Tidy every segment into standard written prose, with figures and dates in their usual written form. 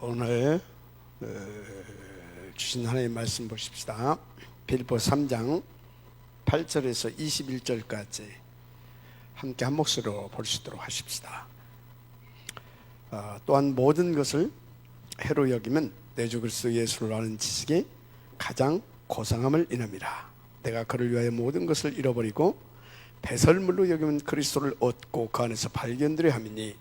오늘 주신 하나님의 말씀 보십시다. 빌립보 3장 8절에서 21절까지 함께 한 목소리로 볼 수 있도록 하십시다. 또한 모든 것을 해로 여기면 내 주 그리스도 예수를 아는 지식이 가장 고상함을 인함이라. 내가 그를 위하여 모든 것을 잃어버리고 배설물로 여기면 그리스도를 얻고 그 안에서 발견되려 함이니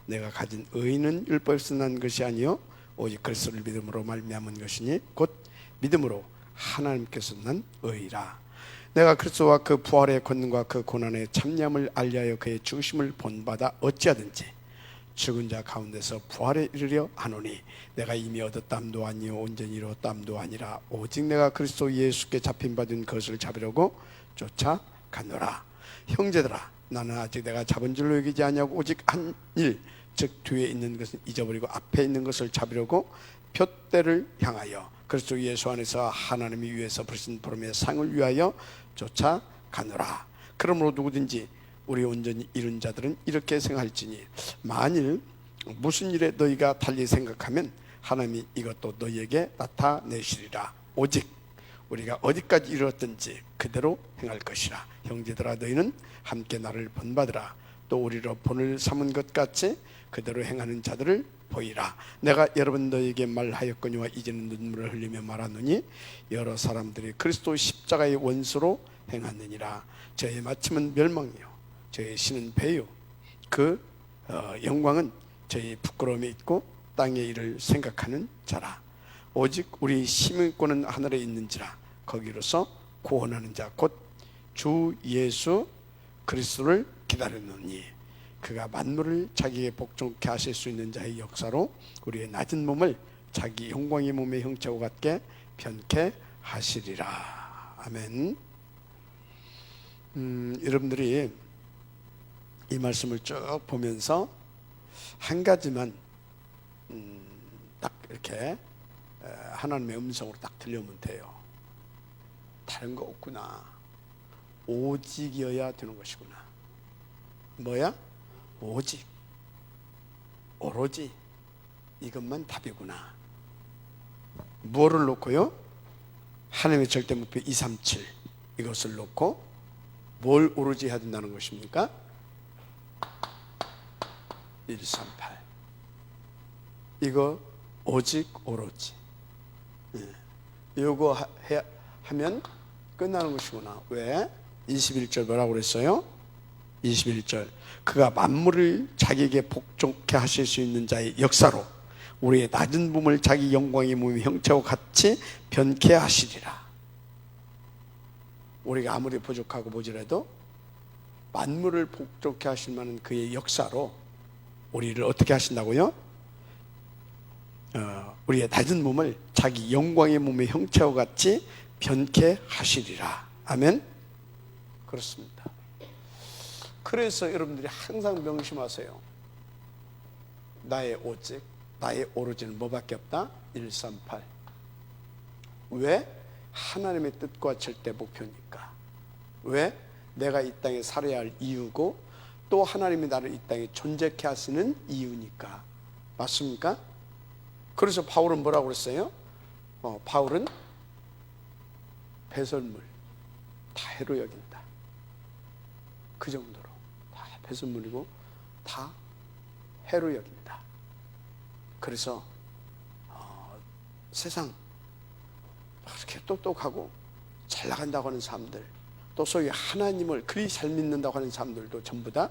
내가 가진 의는 율법에서 난 것이 아니요 오직 그리스도를 믿음으로 말미암은 것이니 곧 믿음으로 하나님께서 난 의라. 내가 그리스도와 그 부활의 권능과 그 고난의 참념을 알리하여 그의 죽으심을 본받아 어찌하든지 죽은 자 가운데서 부활에 이르려 하노니 내가 이미 얻었담도 아니요 온전히 이루었담도 아니라 오직 내가 그리스도 예수께 잡힌받은 것을 잡으려고 쫓아가노라. 형제들아, 나는 아직 내가 잡은 줄로 여기지 아니하고 오직 한 일, 즉 뒤에 있는 것을 잊어버리고 앞에 있는 것을 잡으려고 푯대를 향하여 그리스도 예수 안에서 하나님이 위에서 부르신 부름의 상을 위하여 쫓아가노라. 그러므로 누구든지 우리 온전히 이룬 자들은 이렇게 생각할지니 만일 무슨 일에 너희가 달리 생각하면 하나님이 이것도 너희에게 나타내시리라. 오직 우리가 어디까지 이르렀든지 그대로 행할 것이라. 형제들아, 너희는 함께 나를 본받으라. 또 우리로 본을 삼은 것 같이 그대로 행하는 자들을 보이라. 내가 여러분 너희에게 말하였거니와 이제는 눈물을 흘리며 말하노니 여러 사람들이 그리스도 십자가의 원수로 행하느니라. 저의 마침은 멸망이요 저의 신은 배요 그 영광은 저의 부끄러움에 있고 땅의 일을 생각하는 자라. 오직 우리 시민권은 하늘에 있는지라. 거기로서 구원하는 자 곧 주 예수 그리스도를 기다리노니 그가 만물을 자기에게 복종케 하실 수 있는 자의 역사로 우리의 낮은 몸을 자기 영광의 몸의 형체와 같게 변케 하시리라. 아멘. 여러분들이 이 말씀을 쭉 보면서 한 가지만 딱 이렇게 하나님의 음성으로 딱 들려오면 돼요. 다른 거 없구나. 오직이어야 되는 것이구나. 뭐야? 오직, 오로지 이것만 답이구나. 무엇을 놓고요? 하나님의 절대 목표 237 이것을 놓고 뭘 오로지 해야 된다는 것입니까? 138 이거 오직 오로지 이거 하면 끝나는 것이구나. 왜? 21절 뭐라고 그랬어요? 21절 그가 만물을 자기에게 복종케 하실 수 있는 자의 역사로 우리의 낮은 몸을 자기 영광의 몸의 형체와 같이 변케 하시리라. 우리가 아무리 부족하고 모자라도 만물을 복종케 하실 만한 그의 역사로 우리를 어떻게 하신다고요? 우리의 낮은 몸을 자기 영광의 몸의 형체와 같이 변케 하시리라. 아멘. 그렇습니다. 그래서 여러분들이 항상 명심하세요. 나의 오직, 나의 오로지는 뭐밖에 없다? 138 왜? 하나님의 뜻과 절대 목표니까. 왜? 내가 이 땅에 살아야 할 이유고 또 하나님이 나를 이 땅에 존재케 하시는 이유니까. 맞습니까? 그래서 바울은 뭐라고 그랬어요? 바울은 배설물 다 해로 여긴다. 그 정도로 다 배설물이고 다 해로 여긴다. 그래서 세상 그렇게 똑똑하고 잘 나간다고 하는 사람들 또 소위 하나님을 그리 잘 믿는다고 하는 사람들도 전부 다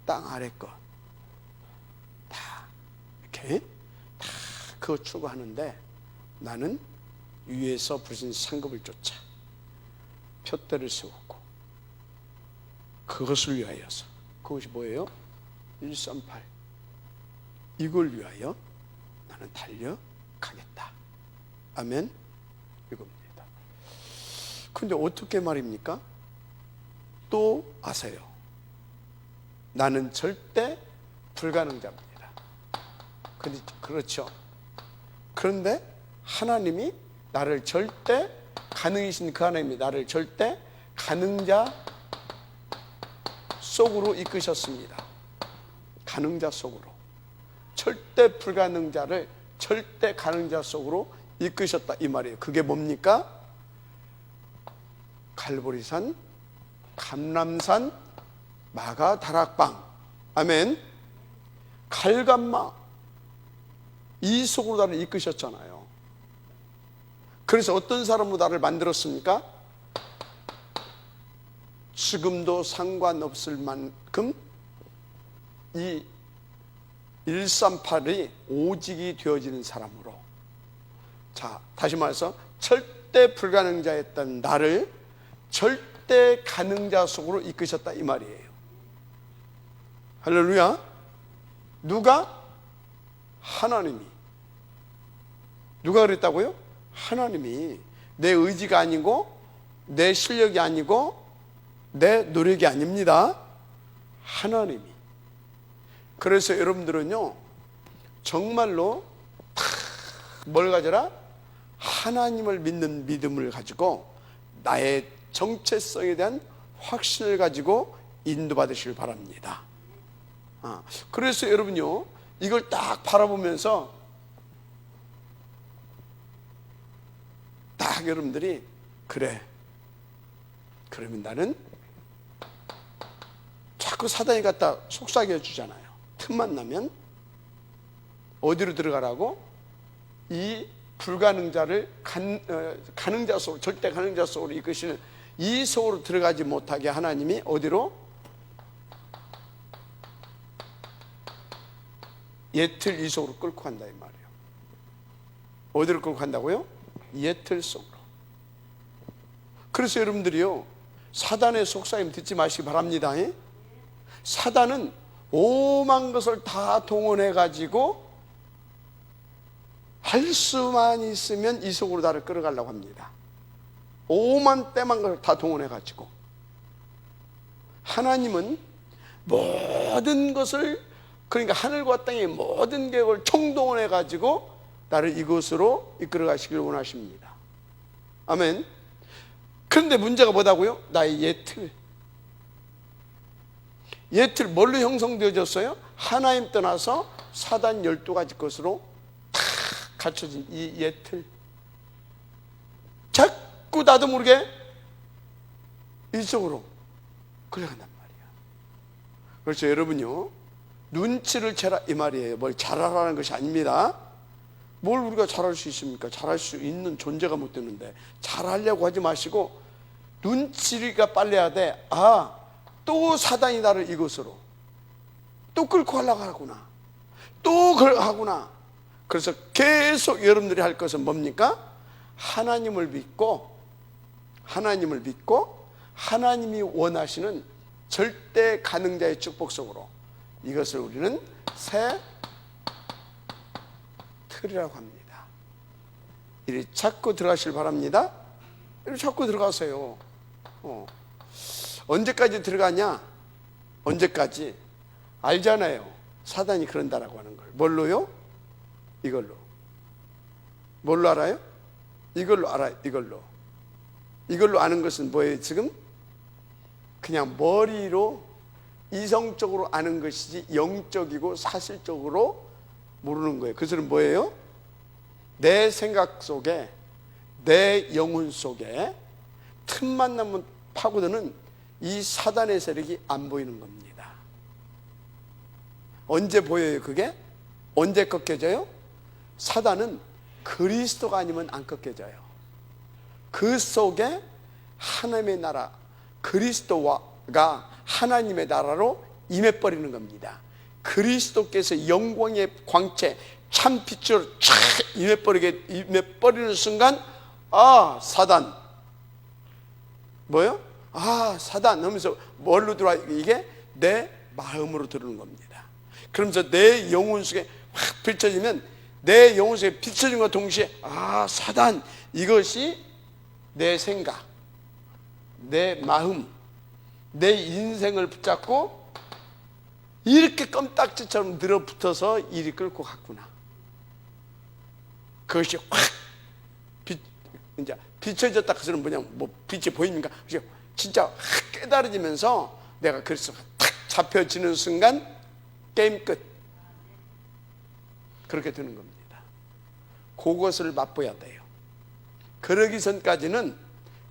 땅 아래 것 다 이렇게 다 그거 추구하는데 나는 위에서 부르신 상급을 쫓아 푯대를 세웠고 그것을 위하여서 그것이 뭐예요? 138 이걸 위하여 나는 달려가겠다. 아멘. 이겁니다. 근데 어떻게 말입니까? 또 아세요. 나는 절대 불가능자입니다. 그렇죠. 그런데 하나님이 나를 절대 가능이신 그 하나님이 나를 절대 가능자 속으로 이끄셨습니다. 가능자 속으로. 절대 불가능자를 절대 가능자 속으로 이끄셨다 이 말이에요. 그게 뭡니까? 갈보리산, 감람산, 마가 다락방. 아멘. 갈감마 이 속으로 나를 이끄셨잖아요. 그래서 어떤 사람으로 나를 만들었습니까? 지금도 상관없을 만큼 이 138이 오직이 되어지는 사람으로. 자, 다시 말해서 절대 불가능자였던 나를 절대 가능자 속으로 이끄셨다 이 말이에요. 할렐루야. 누가? 하나님이. 누가 그랬다고요? 하나님이. 내 의지가 아니고 내 실력이 아니고 내 노력이 아닙니다. 하나님이. 그래서 여러분들은요 정말로 뭘 가져라? 하나님을 믿는 믿음을 가지고 나의 정체성에 대한 확신을 가지고 인도받으시길 바랍니다. 그래서 여러분요 이걸 딱 바라보면서 딱 여러분들이 그래, 그러면 나는 자꾸 사단이 갖다 속삭여 주잖아요. 틈만 나면 어디로 들어가라고? 이 불가능자를 가능자 속으로, 절대 가능자 속으로 이끄시는 이 속으로 들어가지 못하게 하나님이 어디로? 예틀 이 속으로 끌고 간다 이 말이에요. 어디로 끌고 간다고요? 예틀 속으로. 그래서 여러분들이요 사단의 속삭임 듣지 마시기 바랍니다. 사단은 오만 것을 다 동원해 가지고 할 수만 있으면 이 속으로 나를 끌어가려고 합니다. 오만 때만 것을 다 동원해 가지고. 하나님은 모든 것을, 그러니까 하늘과 땅의 모든 계획을 총동원해 가지고 나를 이곳으로 이끌어 가시길 원하십니다. 아멘. 그런데 문제가 뭐다고요? 나의 예틀. 예틀 뭘로 형성되어졌어요? 하나님 떠나서 사단 12가지 것으로 다 갖춰진 이 예틀. 자꾸 나도 모르게 이쪽으로 끌려간단 말이야. 그래서 여러분요 눈치를 채라 이 말이에요. 뭘 잘하라는 것이 아닙니다. 뭘 우리가 잘할 수 있습니까? 잘할 수 있는 존재가 못 되는데 잘하려고 하지 마시고 눈치가 빨려야 돼. 또 사단이 나를 이곳으로 또 끌고 가려고 하구나, 또 하구나. 그래서 계속 여러분들이 할 것은 뭡니까? 하나님을 믿고 하나님이 원하시는 절대 가능자의 축복 속으로, 이것을 우리는 새 틀이라고 합니다. 이리 찾고 들어가시길 바랍니다. 이리 찾고 들어가세요. 언제까지 들어가냐? 언제까지? 알잖아요. 사단이 그런다라고 하는 걸. 뭘로요? 이걸로. 뭘로 알아요? 이걸로 알아요. 이걸로 아는 것은 뭐예요 지금? 그냥 머리로 이성적으로 아는 것이지 영적이고 사실적으로 모르는 거예요. 그것은 뭐예요? 내 생각 속에, 내 영혼 속에 틈만 나면 파고드는 이 사단의 세력이 안 보이는 겁니다. 언제 보여요 그게? 언제 꺾여져요? 사단은 그리스도가 아니면 안 꺾여져요. 그 속에 하나님의 나라, 그리스도가 하나님의 나라로 임해버리는 겁니다. 그리스도께서 영광의 광채 참 빛으로 쫙 임해버리는 순간 사단 뭐요? 사단 하면서 뭘로 들어와? 이게 내 마음으로 들어오는 겁니다. 그러면서 내 영혼 속에 확 비춰지면 내 영혼 속에 비춰진 것 동시에 사단, 이것이 내 생각, 내 마음, 내 인생을 붙잡고 이렇게 껌딱지처럼 늘어붙어서 이리 끌고 갔구나. 그것이 확 이제 비춰졌다. 그것은 뭐냐, 뭐 빛이 보입니까? 진짜 확 깨달아지면서 내가 그리스도가 탁 잡혀지는 순간 게임 끝. 그렇게 되는 겁니다. 그것을 맛보야 돼요. 그러기 전까지는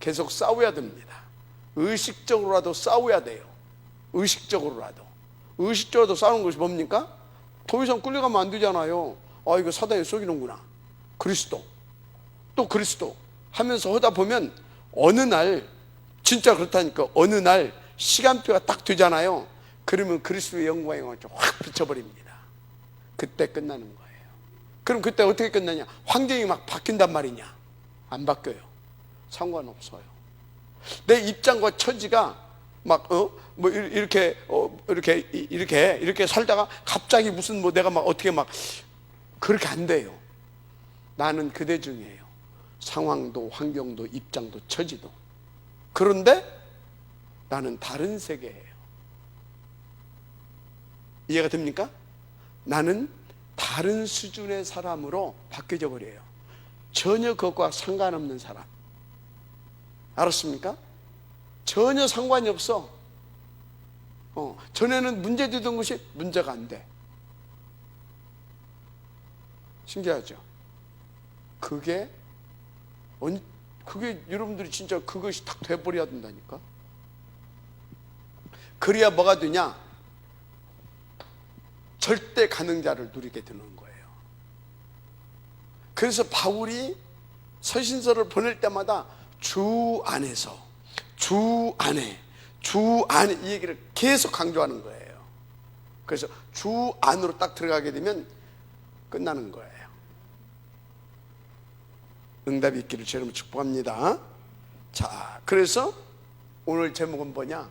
계속 싸워야 됩니다. 의식적으로라도 싸워야 돼요. 의식적으로라도 싸우는 것이 뭡니까? 더 이상 끌려가면 안 되잖아요. 아, 이거 사단이 속이는구나. 그리스도 또 그리스도 하면서 하다 보면 어느 날, 진짜 그렇다니까, 어느 날 시간표가 딱 되잖아요. 그러면 그리스도의 영광이 확 비춰버립니다. 그때 끝나는 거예요. 그럼 그때 어떻게 끝나냐? 환경이 막 바뀐단 말이냐? 안 바뀌어요. 상관없어요. 내 입장과 처지가 막 이렇게 살다가 갑자기 무슨 내가 막 어떻게 막 그렇게 안 돼요. 나는 그대 중이에요. 상황도 환경도 입장도 처지도. 그런데 나는 다른 세계예요. 이해가 됩니까? 나는 다른 수준의 사람으로 바뀌어져 버려요. 전혀 그것과 상관없는 사람. 알았습니까? 전혀 상관이 없어. 전에는 문제되던 것이 문제가 안 돼. 신기하죠? 그게 여러분들이 진짜 그것이 딱 돼버려야 된다니까. 그래야 뭐가 되냐? 절대 가능자를 누리게 되는 거예요. 그래서 바울이 서신서를 보낼 때마다 주 안에서, 주 안에 이 얘기를 계속 강조하는 거예요. 그래서 주 안으로 딱 들어가게 되면 끝나는 거예요. 응답이 있기를 주님 축복합니다. 자, 그래서 오늘 제목은 뭐냐?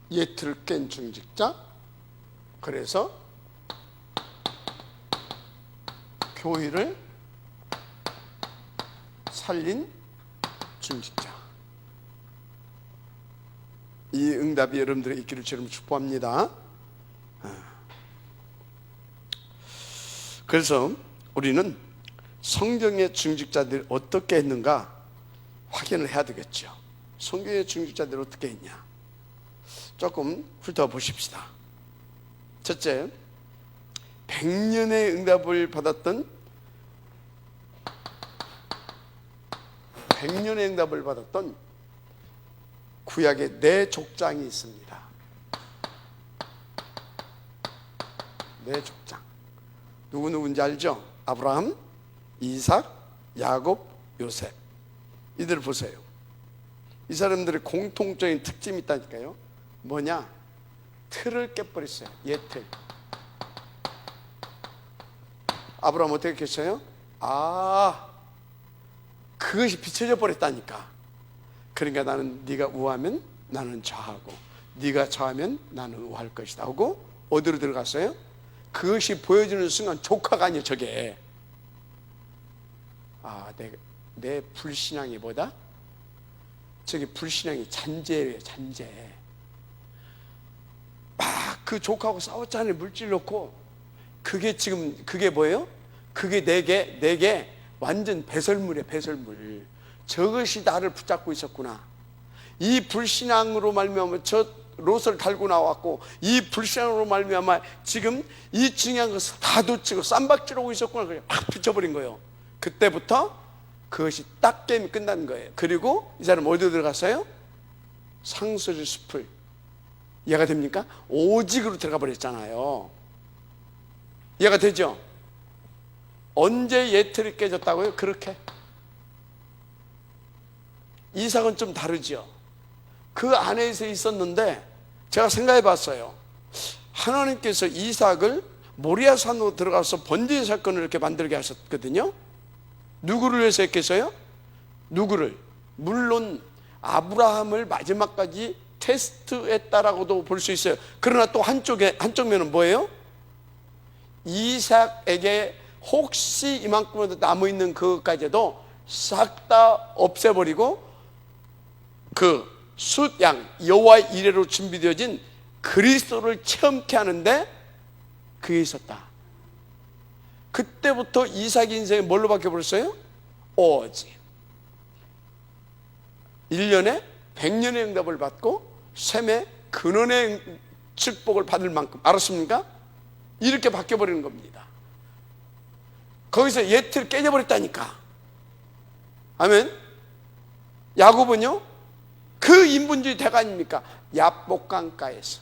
예틀을 깬 중직자. 그래서 교회를 살린 중직자. 이 응답이 여러분들의 있기를 주님 축복합니다. 그래서 우리는 성경의 중직자들이 어떻게 했는가 확인을 해야 되겠죠. 성경의 중직자들이 어떻게 했냐, 조금 훑어보십시다. 첫째, 100년의 응답을 받았던 구약의 네 족장이 있습니다. 네 족장. 누구누구인지 알죠? 아브라함, 이삭, 야곱, 요셉. 이들 보세요. 이 사람들의 공통적인 특징이 있다니까요. 뭐냐? 틀을 깨버렸어요. 예틀. 아브라함 어떻게 했어요? 그것이 비춰져 버렸다니까. 그러니까 나는 네가 우하면 나는 좌하고, 네가 좌하면 나는 우할 것이다 하고 어디로 들어갔어요? 그것이 보여주는 순간 조카가 아니에요. 저게 내 불신앙이 뭐다? 저게 불신앙이 잔재예요. 잔재. 막 그 조카하고 싸웠잖아요. 물질 넣고. 그게 뭐예요? 그게 내게 완전 배설물이에요. 배설물. 저것이 나를 붙잡고 있었구나. 이 불신앙으로 말미암아 저 롯을 달고 나왔고, 이 불신앙으로 말미암아 지금 이 중요한 것을 다 놓치고 쌈박질하고 있었구나. 그냥 막 비춰버린 거예요. 그때부터 그것이 딱 게임이 끝나는 거예요. 그리고 이 사람 어디로 들어갔어요? 상수리 숲을. 이해가 됩니까? 오직으로 들어가 버렸잖아요. 이해가 되죠? 언제 예틀이 깨졌다고요? 그렇게. 이삭은 좀 다르죠. 그 안에서 있었는데 제가 생각해 봤어요. 하나님께서 이삭을 모리아산으로 들어가서 번제 사건을 이렇게 만들게 하셨거든요. 누구를 위해서 했겠어요? 누구를? 물론 아브라함을 마지막까지 테스트했다라고도 볼 수 있어요. 그러나 또 한쪽 면은 뭐예요? 이삭에게 혹시 이만큼이라도 남아있는 그것까지도 싹 다 없애버리고 그 숫양 여호와의 이레로 준비되어진 그리스도를 체험케 하는데 그게 있었다. 그때부터 이삭 인생이 뭘로 바뀌어버렸어요? 오직. 1년에 100년의 응답을 받고 셈의 근원의 축복을 받을 만큼, 알았습니까? 이렇게 바뀌어버리는 겁니다. 거기서 옛 틀 깨져버렸다니까. 아멘. 야곱은요, 그 인분주의 대가 아닙니까? 야복강가에서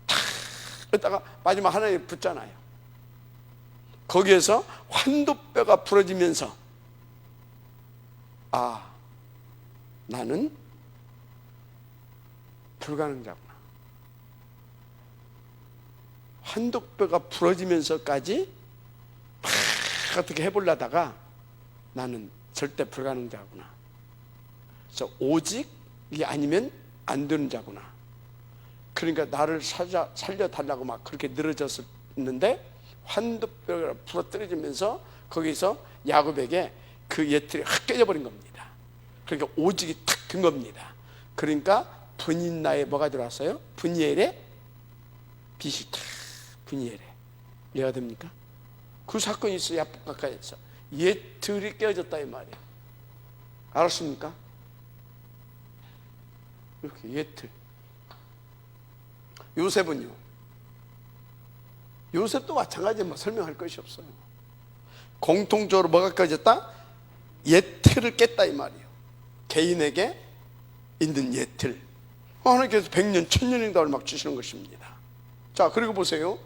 탁 그러다가 마지막 하나님 붙잖아요. 거기에서 환도뼈가 부러지면서, 아, 나는 불가능자구나. 환도뼈가 부러지면서까지 막 어떻게 해보려다가 나는 절대 불가능자구나. 그래서 오직이 아니면 안 되는 자구나. 그러니까 나를 살려달라고 막 그렇게 늘어졌었는데 환도뼈가 부러뜨려지면서 거기서 야곱에게 그 예틀이 확 깨져버린 겁니다. 그러니까 오직이 탁 든 겁니다. 그러니까 분인나에 뭐가 들어왔어요? 분이엘의 빛이 탁, 분이엘에 이해가 됩니까? 그 사건이 있어요. 야복강가에서 예틀이 깨어졌다 이 말이에요. 알았습니까? 이렇게 예틀. 요셉은요, 요셉도 마찬가지로 뭐 설명할 것이 없어요. 공통적으로 뭐가 깨졌다? 예틀을 깼다 이 말이에요. 개인에게 있는 예틀. 하나님께서 100년, 1000년 응답을 막 주시는 것입니다. 자, 그리고 보세요.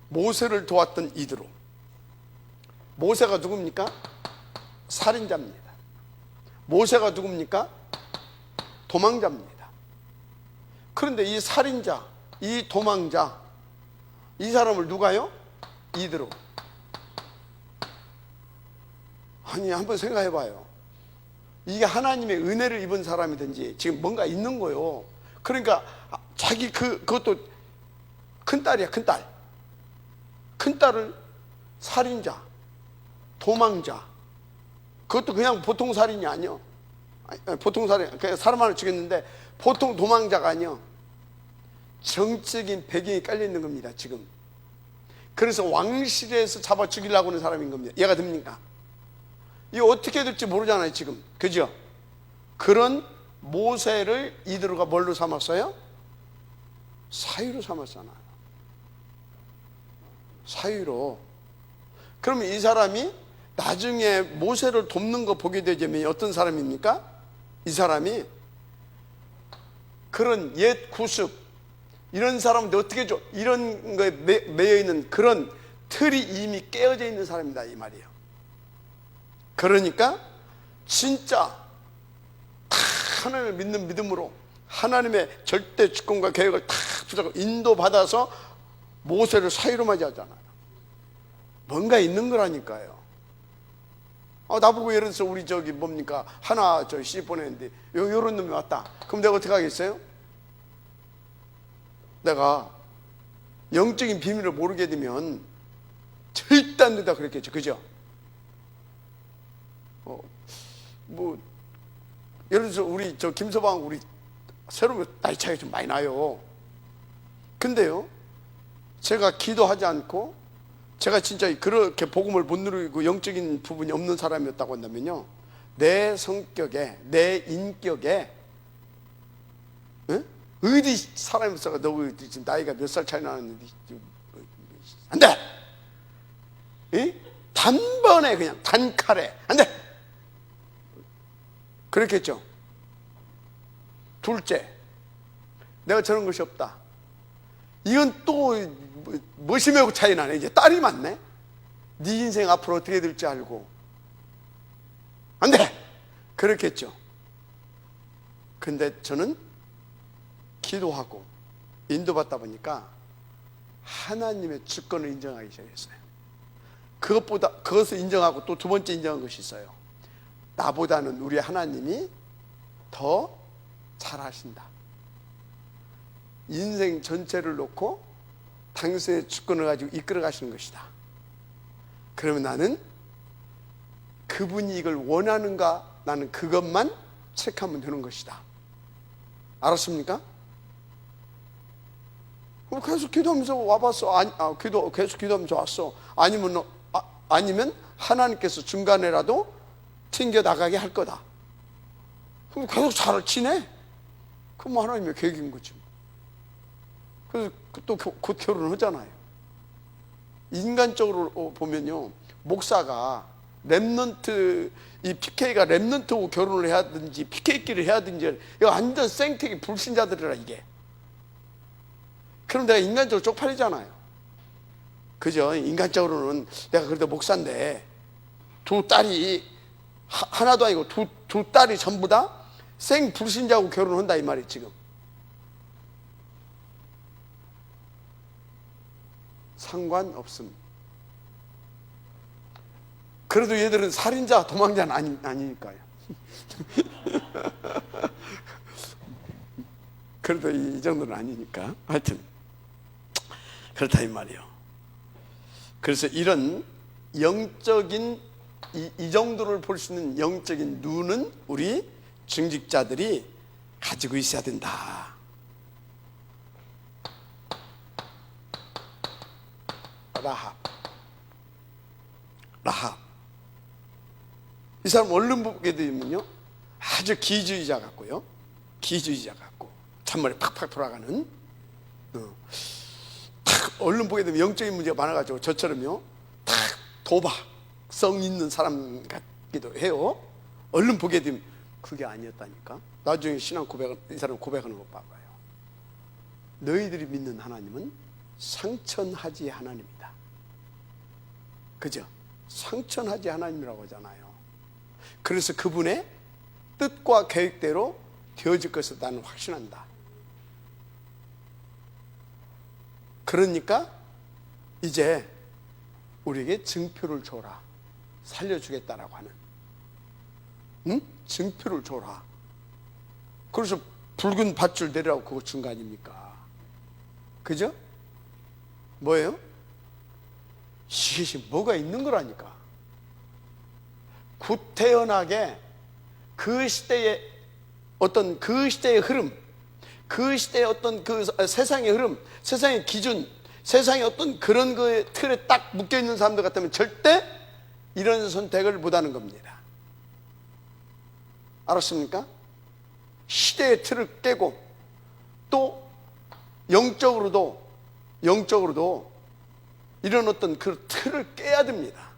모세를 도왔던 이드로. 모세가 누굽니까? 살인자입니다. 모세가 누굽니까? 도망자입니다. 그런데 이 살인자, 이 도망자, 이 사람을 누가요? 이드로. 아니, 한번 생각해 봐요. 이게 하나님의 은혜를 입은 사람이든지 지금 뭔가 있는 거요. 그러니까 자기 그것도 큰딸이야, 큰딸. 큰딸을 살인자, 도망자, 그것도 그냥 보통 살인이 아니요. 보통 살인, 그냥 사람 하나 죽였는데 보통 도망자가 아니요. 정치적인 배경이 깔려 있는 겁니다, 지금. 그래서 왕실에서 잡아 죽이려고 하는 사람인 겁니다. 이해가 됩니까? 이거 어떻게 될지 모르잖아요, 지금. 그죠? 그런 모세를 이드로가 뭘로 삼았어요? 사위로 삼았잖아요. 사위로. 그러면 이 사람이 나중에 모세를 돕는 거 보게 되자면 어떤 사람입니까? 이 사람이 그런 옛 구습, 이런 사람들 어떻게 해줘? 이런 거에 매여 있는 그런 틀이 이미 깨어져 있는 사람이다 이 말이에요. 그러니까 진짜 하나님을 믿는 믿음으로 하나님의 절대 주권과 계획을 다 붙잡고 인도받아서 모세를 사위로 맞이하잖아요. 뭔가 있는 거라니까요. 나보고 예를 들어서 우리 저기 뭡니까 하나 저 씨 보냈는데 요런 놈이 왔다. 그럼 내가 어떻게 하겠어요? 내가 영적인 비밀을 모르게 되면 절대 안 된다 그랬겠죠. 그죠? 뭐 예를 들어서 우리 저 김서방 우리 새로운 나이 차이가 좀 많이 나요. 근데요, 제가 기도하지 않고 제가 진짜 그렇게 복음을 못 누리고 영적인 부분이 없는 사람이었다고 한다면요, 내 성격에, 내 인격에 어디 사람이 있어가 너 지금 나이가 몇 살 차이 나는데 안 돼! 단번에 그냥 단칼에 안 돼! 그렇겠죠. 둘째, 내가 저런 것이 없다. 이건 또 멋이 매우 차이 나네. 이제 딸이 많네. 네 인생 앞으로 어떻게 될지 알고 안 돼! 그렇겠죠. 근데 저는 기도하고 인도받다 보니까 하나님의 주권을 인정하기 시작했어요. 그것을 인정하고 또 두 번째 인정한 것이 있어요. 나보다는 우리 하나님이 더 잘하신다. 인생 전체를 놓고 당신의 주권을 가지고 이끌어 가시는 것이다. 그러면 나는 그분이 이걸 원하는가, 나는 그것만 체크하면 되는 것이다. 알았습니까? 계속 기도하면서 와봤어. 계속 기도하면서 왔어. 아니면 하나님께서 중간에라도 튕겨 나가게 할 거다. 그럼 계속 잘 지내? 그럼 하나님의 계획인 거지. 그래서 또 곧 결혼하잖아요. 인간적으로 보면요, 목사가 렘넌트, 이 PK가 렘넌트하고 결혼을 해야든지 PK끼리 해야든지, 이거 완전 생태계 불신자들이라 이게. 그럼 내가 인간적으로 쪽팔리잖아요. 그죠? 인간적으로는 내가 그래도 목사인데 두 딸이 하나도 아니고 두 딸이 전부 다 생 불신자하고 결혼한다 이 말이에요 지금. 상관없음. 그래도 얘들은 살인자 도망자는 아니니까요. 그래도 이 정도는 아니니까. 하여튼 그렇다 이 말이에요. 그래서 이런 영적인 이 정도를 볼 수 있는 영적인 눈은 우리 중직자들이 가지고 있어야 된다. 라합. 이 사람 얼른 보게 되면요, 아주 기주의자 같고요. 기주의자 같고 잔머리 팍팍 돌아가는, 탁 얼른 보게 되면 영적인 문제가 많아가지고 저처럼요, 탁 도박성 있는 사람 같기도 해요. 얼른 보게 되면 그게 아니었다니까. 나중에 신앙 고백은, 이 사람 고백하는 거 봐봐요. 너희들이 믿는 하나님은 상천하지 하나님이다. 그죠? 상천하지 하나님이라고 하잖아요. 그래서 그분의 뜻과 계획대로 되어질 것을 나는 확신한다. 그러니까 이제 우리에게 증표를 줘라, 살려주겠다라고 하는, 증표를 줘라. 그래서 붉은 밧줄 내리라고 그거 준 거 아닙니까? 그죠? 뭐예요? 이게 뭐가 있는 거라니까. 구태연하게 그 시대의 어떤 그 시대의 흐름, 그 시대의 어떤 그 세상의 흐름, 세상의 기준, 세상의 어떤 그런 그 틀에 딱 묶여 있는 사람들 같으면 절대 이런 선택을 못 하는 겁니다. 알았습니까? 시대의 틀을 깨고 또 영적으로도 이런 어떤 그 틀을 깨야 됩니다.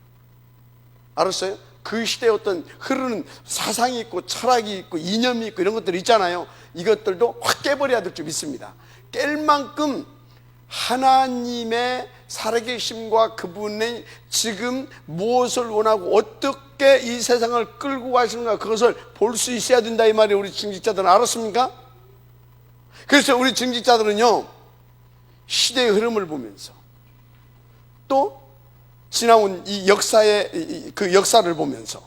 알았어요? 그 시대에 어떤 흐르는 사상이 있고 철학이 있고 이념이 있고 이런 것들이 있잖아요. 이것들도 확 깨버려야 될 줄 믿습니다. 깰 만큼 하나님의 살아계심과 그분의 지금 무엇을 원하고 어떻게 이 세상을 끌고 가시는가, 그것을 볼 수 있어야 된다 이 말이에요. 우리 증직자들은. 알았습니까? 그래서 우리 증직자들은요, 시대의 흐름을 보면서 또 지나온 이 역사의 그 역사를 보면서,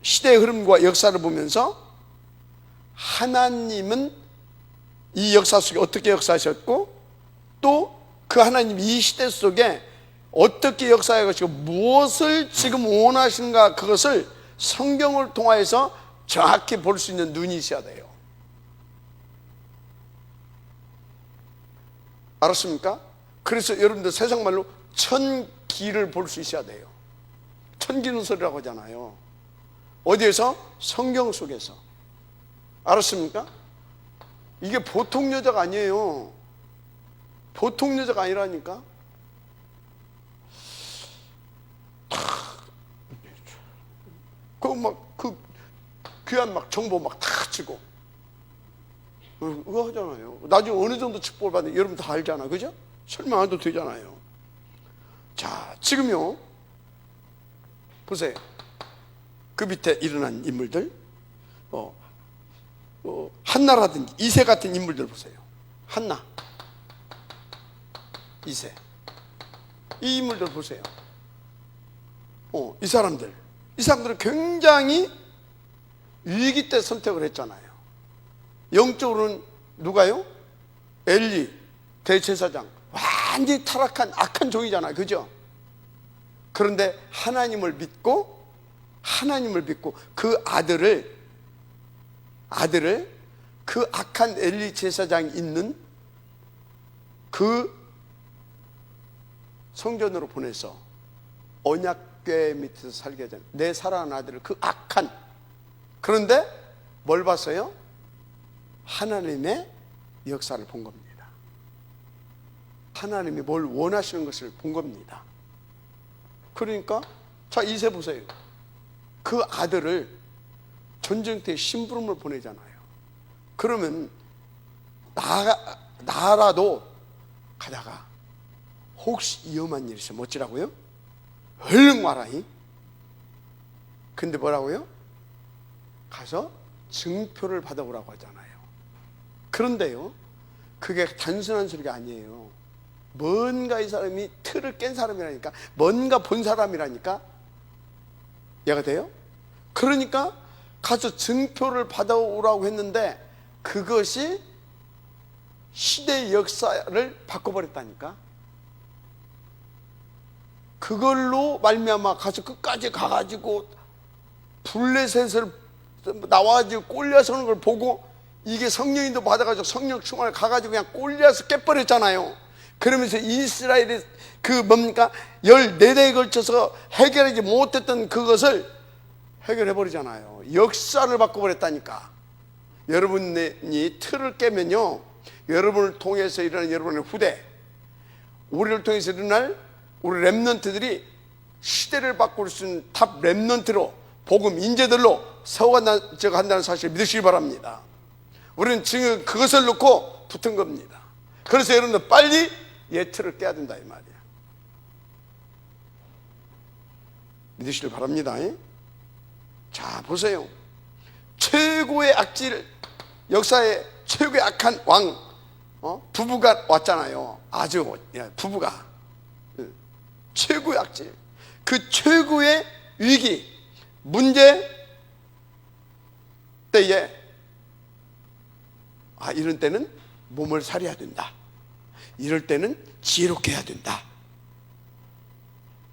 시대의 흐름과 역사를 보면서 하나님은 이 역사 속에 어떻게 역사하셨고 또 그 하나님 이 시대 속에 어떻게 역사해 가시고 무엇을 지금 원하시는가, 그것을 성경을 통하여서 정확히 볼 수 있는 눈이 있어야 돼요. 알았습니까? 그래서 여러분들 세상 말로 천기를 볼 수 있어야 돼요. 천기누설이라고 하잖아요. 어디에서? 성경 속에서. 알았습니까? 이게 보통 여자가 아니에요. 보통 여자가 아니라니까. 그 귀한 막 정보 막 다 치고 그거 하잖아요. 나중에 어느 정도 축복을 받는지 여러분 다 알잖아. 그죠? 설명 안 해도 되잖아요. 자, 지금요, 보세요. 그 밑에 일어난 인물들, 한나라든지 이세 같은 인물들 보세요. 한나, 이세, 이 인물들 보세요. 이 사람들은 굉장히 위기 때 선택을 했잖아요. 영적으로는 누가요? 엘리 대제사장, 완전히 타락한 악한 종이잖아요. 그죠? 그런데 하나님을 믿고 그 아들을 그 악한 엘리 제사장이 있는 그 성전으로 보내서 언약 꾀 밑에서 살게 하잖아요. 내 사랑하는 아들을, 그 악한. 그런데 뭘 봤어요? 하나님의 역사를 본 겁니다. 하나님이 뭘 원하시는 것을 본 겁니다. 그러니까 자, 이세 보세요. 그 아들을 전쟁 때 심부름을 보내잖아요. 그러면 나라도 가다가 혹시 위험한 일이 있으면 어찌라고요? 얼른 와라. 근데 뭐라고요? 가서 증표를 받아오라고 하잖아요. 그런데요, 그게 단순한 소리가 아니에요. 뭔가 이 사람이 틀을 깬 사람이라니까, 뭔가 본 사람이라니까. 이해가 돼요? 그러니까 가서 증표를 받아오라고 했는데 그것이 시대의 역사를 바꿔버렸다니까. 그걸로 말미암아 가서 끝까지 가가지고 블레셋을 나와가지고 골리앗 오는 걸 보고, 이게 성령인도 받아가지고 성령 충만을 가가지고 그냥 골리앗을 깨버렸잖아요. 그러면서 이스라엘이 그 뭡니까 14대에 걸쳐서 해결하지 못했던 그것을 해결해버리잖아요. 역사를 바꿔버렸다니까. 여러분이 틀을 깨면요, 여러분을 통해서 일어나는 여러분의 후대, 우리를 통해서 일어날 우리 렘넌트들이 시대를 바꿀 수 있는 탑 렘넌트로, 복음 인재들로 세워간다는 사실을 믿으시기 바랍니다. 우리는 지금 그것을 놓고 붙은 겁니다. 그래서 여러분들 빨리 틀을 깨야 된다 이 말이야. 믿으시길 바랍니다. 자, 보세요. 최고의 악질, 역사의 최고의 악한 왕, 부부가 왔잖아요. 아주 부부가 최고의 악질, 그 최고의 위기, 문제 때에 이런 때는 몸을 사려야 된다. 이럴 때는 지혜롭게 해야 된다.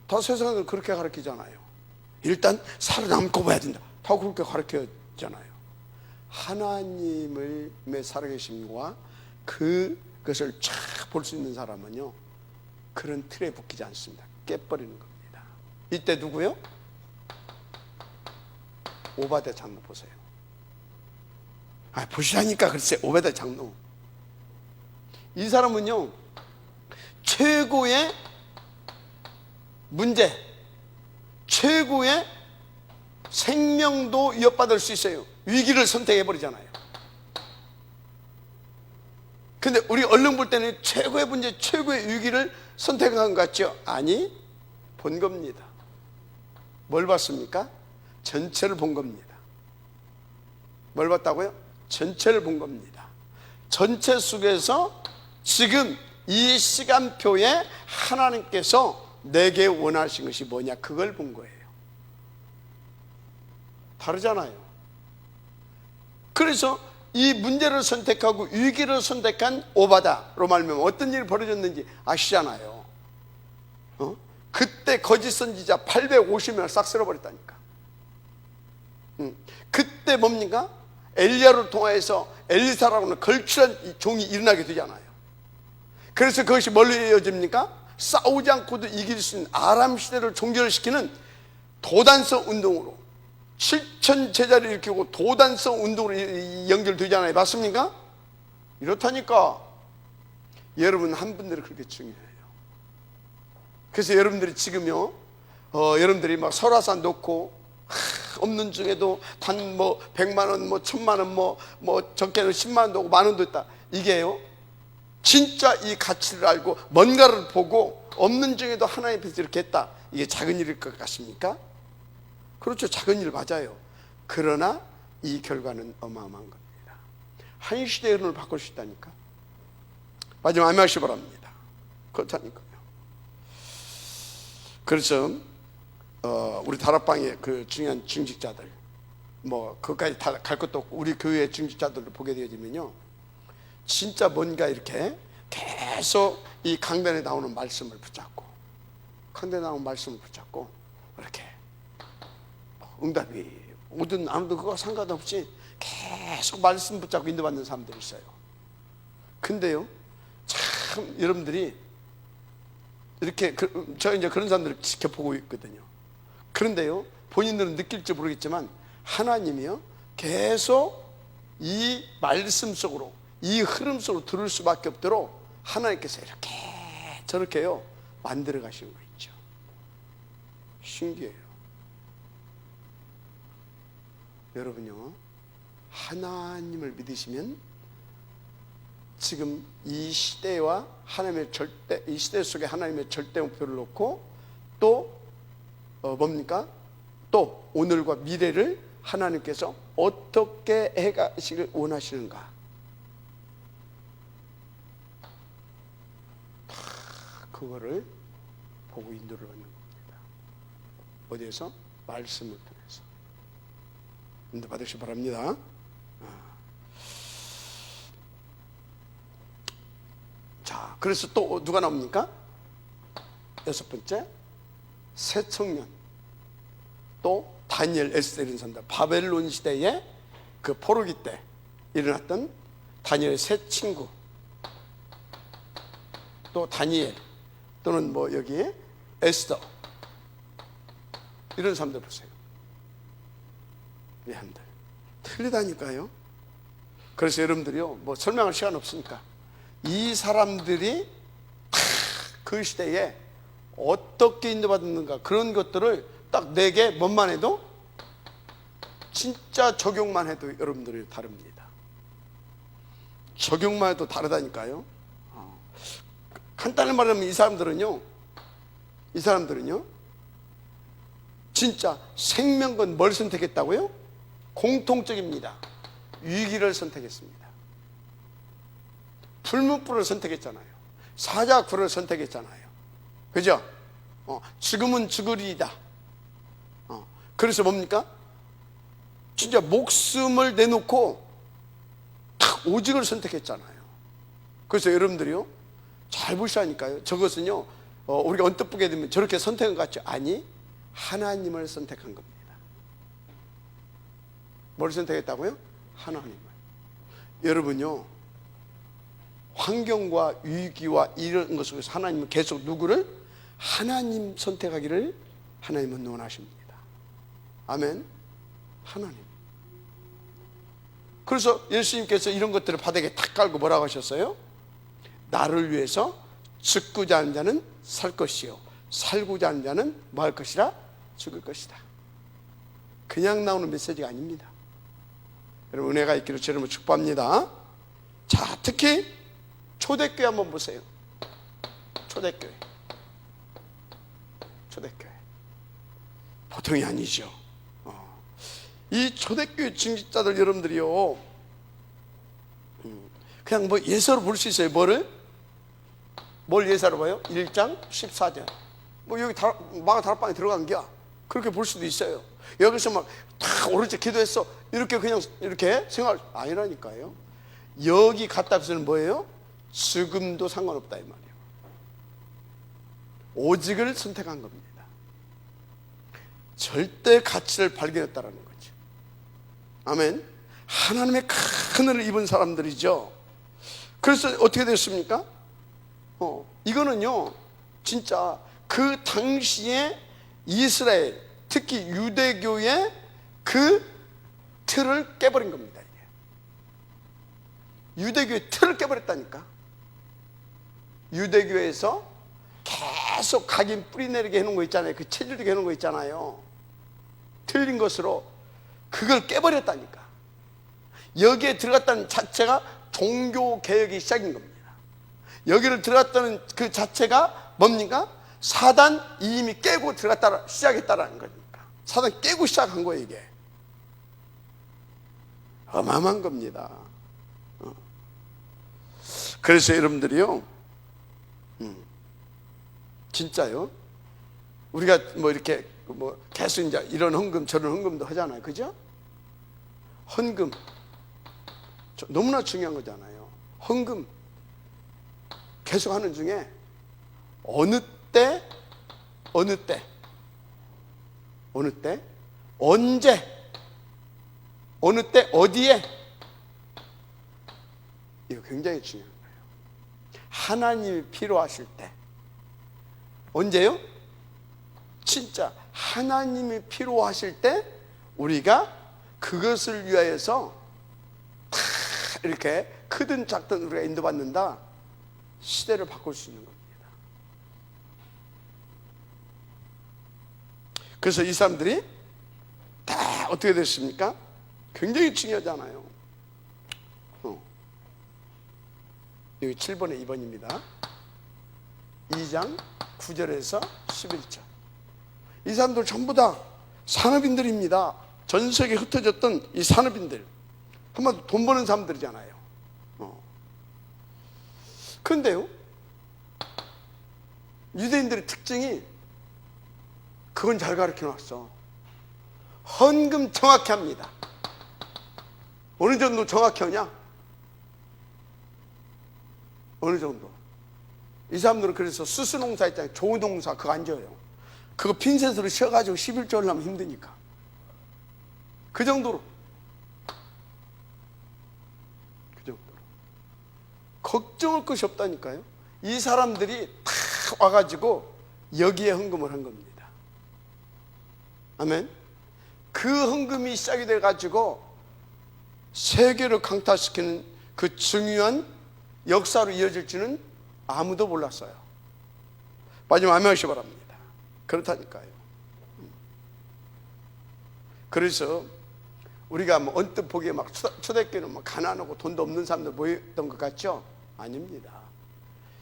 다 세상은 그렇게 가르치잖아요. 일단 살아남고 봐야 된다. 다 그렇게 가르쳤잖아요. 하나님의 살아계심과 그것을 쫙 볼 수 있는 사람은요, 그런 틀에 묶이지 않습니다. 깨버리는 겁니다. 이때 누구요? 오바댜 장로 보세요. 보시라니까. 글쎄, 오바댜 장로. 이 사람은요, 최고의 문제, 최고의 생명도 위협받을 수 있어요. 위기를 선택해버리잖아요. 근데 우리 얼른 볼 때는 최고의 문제, 최고의 위기를 선택한 것 같죠? 아니, 본 겁니다. 뭘 봤습니까? 전체를 본 겁니다. 뭘 봤다고요? 전체를 본 겁니다. 전체 속에서 지금 이 시간표에 하나님께서 내게 원하신 것이 뭐냐, 그걸 본 거예요. 다르잖아요. 그래서 이 문제를 선택하고 위기를 선택한 오바다로 말하면 어떤 일이 벌어졌는지 아시잖아요. 그때 거짓 선지자 850명을 싹 쓸어버렸다니까. 그때 뭡니까? 엘리야를 통해서 엘리사라고 하는 걸출한 종이 일어나게 되잖아요. 그래서 그것이 뭘로 이어집니까? 싸우지 않고도 이길 수 있는 아람 시대를 종결시키는 도단성 운동으로, 7천 제자를 일으키고 도단성 운동으로 연결되잖아요. 맞습니까? 이렇다니까. 여러분 한 분들이 그렇게 중요해요. 그래서 여러분들이 지금요, 여러분들이 막 설화산 놓고 없는 중에도 단 100만 원, 1000만 원, 적게는 10만 원도 오고 만 원도 있다. 이게요, 진짜 이 가치를 알고 뭔가를 보고 없는 중에도 하나님 앞에서 이렇게 했다. 이게 작은 일일 것 같습니까? 그렇죠. 작은 일 맞아요. 그러나 이 결과는 어마어마한 겁니다. 한 시대의 흐름을 바꿀 수 있다니까. 마지막 아멘하시기 바랍니다. 그렇다니까요. 그래서 우리 다락방의 그 중요한 중직자들, 그것까지 다 갈 것도 없고 우리 교회의 중직자들을 보게 되어지면요, 진짜 뭔가 이렇게 계속 이 강단에 나오는 말씀을 붙잡고, 강단에 나오는 말씀을 붙잡고 이렇게 응답이 오든 안 오든 그거 상관없이 계속 말씀 붙잡고 인도받는 사람들이 있어요. 근데요, 참 여러분들이 이렇게 저 이제 그런 사람들을 지켜보고 있거든요. 그런데요, 본인들은 느낄지 모르겠지만 하나님이요 계속 이 말씀 속으로, 이 흐름 속으로 들을 수밖에 없도록 하나님께서 이렇게 저렇게요 만들어 가시는 거 있죠. 신기해요. 여러분요, 하나님을 믿으시면 지금 이 시대와 하나님의 절대, 이 시대 속에 하나님의 절대 목표를 놓고 또 뭡니까? 또 오늘과 미래를 하나님께서 어떻게 해가시길 원하시는가, 다 그거를 보고 인도를 받는 겁니다. 어디에서? 말씀을 통해서 인도 받으시기 바랍니다. 자, 그래서 또 누가 나옵니까? 여섯 번째, 새 청년. 또 다니엘, 에스더 이런 사람들, 바벨론 시대에 그 포로기 때 일어났던 다니엘의 새 친구, 또 다니엘, 또는 뭐 여기에 에스더, 이런 사람들 보세요. 이 한들 틀리다니까요. 그래서 여러분들이요, 뭐 설명할 시간 없으니까 이 사람들이 그 시대에 어떻게 인도받았는가, 그런 것들을 딱 4개 뭔만 해도, 진짜 적용만 해도 여러분들이 다릅니다. 적용만 해도 다르다니까요. 간단히 말하면 이 사람들은요 진짜 생명건 뭘 선택했다고요? 공통적입니다. 위기를 선택했습니다. 불문불을 선택했잖아요. 사자굴을 선택했잖아요. 그죠? 죽음은 죽으리이다. 그래서 뭡니까? 진짜 목숨을 내놓고 딱 오직을 선택했잖아요. 그래서 여러분들이요, 잘 보시라니까요. 저것은요, 우리가 언뜻 보게 되면 저렇게 선택한 것 같죠? 아니, 하나님을 선택한 겁니다. 뭘 선택했다고요? 하나님을. 여러분요, 환경과 위기와 이런 것 속에서 하나님은 계속 누구를? 하나님 선택하기를 하나님은 원하십니다. 아멘. 하나님. 그래서 예수님께서 이런 것들을 바닥에 탁 깔고 뭐라고 하셨어요? 나를 위해서 죽고자 하는 자는 살 것이요, 살고자 하는 자는 뭐 할 것이라? 죽을 것이다. 그냥 나오는 메시지가 아닙니다. 여러분, 은혜가 있기를 주님을 축복합니다. 자, 특히 초대교회 한번 보세요. 초대교회 보통이 아니죠. 이 초대교회 증직자들 여러분들이요, 그냥 뭐 예서로 볼 수 있어요. 뭘 예사로 봐요? 1장 14절. 뭐 여기 마가 다락방에 들어간 게 그렇게 볼 수도 있어요. 여기서 막 다 오른쪽 기도했어, 이렇게 그냥 이렇게 생각 아니라니까요. 여기 갔다 해서는 뭐예요? 죽음도 상관없다 이 말이에요. 오직을 선택한 겁니다. 절대 가치를 발견했다라는 거죠. 아멘. 하나님의 큰 은혜를 입은 사람들이죠. 그래서 어떻게 됐습니까? 이거는요, 진짜 그 당시에 이스라엘, 특히 유대교의 그 틀을 깨버린 겁니다. 이게 유대교의 틀을 깨버렸다니까. 유대교에서 계속 각인 뿌리내리게 해놓은 거 있잖아요. 그 체질되게 해놓은 거 있잖아요. 틀린 것으로 그걸 깨버렸다니까. 여기에 들어갔다는 자체가 종교개혁이 시작인 겁니다. 여기를 들어갔다는 그 자체가 뭡니까? 사단 이미 깨고 들어갔다 시작했다라는 거니까. 사단 깨고 시작한 거예요. 이게 어마어마한 겁니다. 그래서 여러분들이요, 진짜요, 우리가 뭐 이렇게 뭐 계속 이제 이런 헌금 저런 헌금도 하잖아요. 그죠? 헌금 너무나 중요한 거잖아요. 헌금 계속 하는 중에 어느 때 언제 어느 때 어디에, 이거 굉장히 중요한 거예요. 하나님이 필요하실 때. 언제요? 진짜 하나님이 필요하실 때 우리가 그것을 위하여서 다 이렇게 크든 작든 우리가 인도받는다, 시대를 바꿀 수 있는 겁니다. 그래서 이 사람들이 다 어떻게 됐습니까? 굉장히 중요하잖아요. 여기 7번에 2번입니다. 2장 9절에서 11절. 이 사람들 전부 다 산업인들입니다. 전 세계에 흩어졌던 이 산업인들, 한마디로 돈 버는 사람들이잖아요. 그런데요, 유대인들의 특징이 그건 잘 가르쳐 놨어. 헌금 정확히 합니다. 어느 정도 정확히 하냐? 어느 정도? 이 사람들은 그래서 수수농사 있잖아요. 조농사 그거 안 져요. 그거 핀셋으로 쉬어가지고 11조를 하면 힘드니까. 그 정도로. 그 정도로. 걱정할 것이 없다니까요. 이 사람들이 다 와가지고 여기에 헌금을 한 겁니다. 아멘. 그 헌금이 시작이 돼가지고 세계를 강타시키는 그 중요한 역사로 이어질지는 아무도 몰랐어요. 마지막 아멘 하시기 바랍니다. 그렇다니까요. 그래서 우리가 뭐 언뜻 보기에 막 초대교회는 막 가난하고 돈도 없는 사람들 모였던 것 같죠? 아닙니다.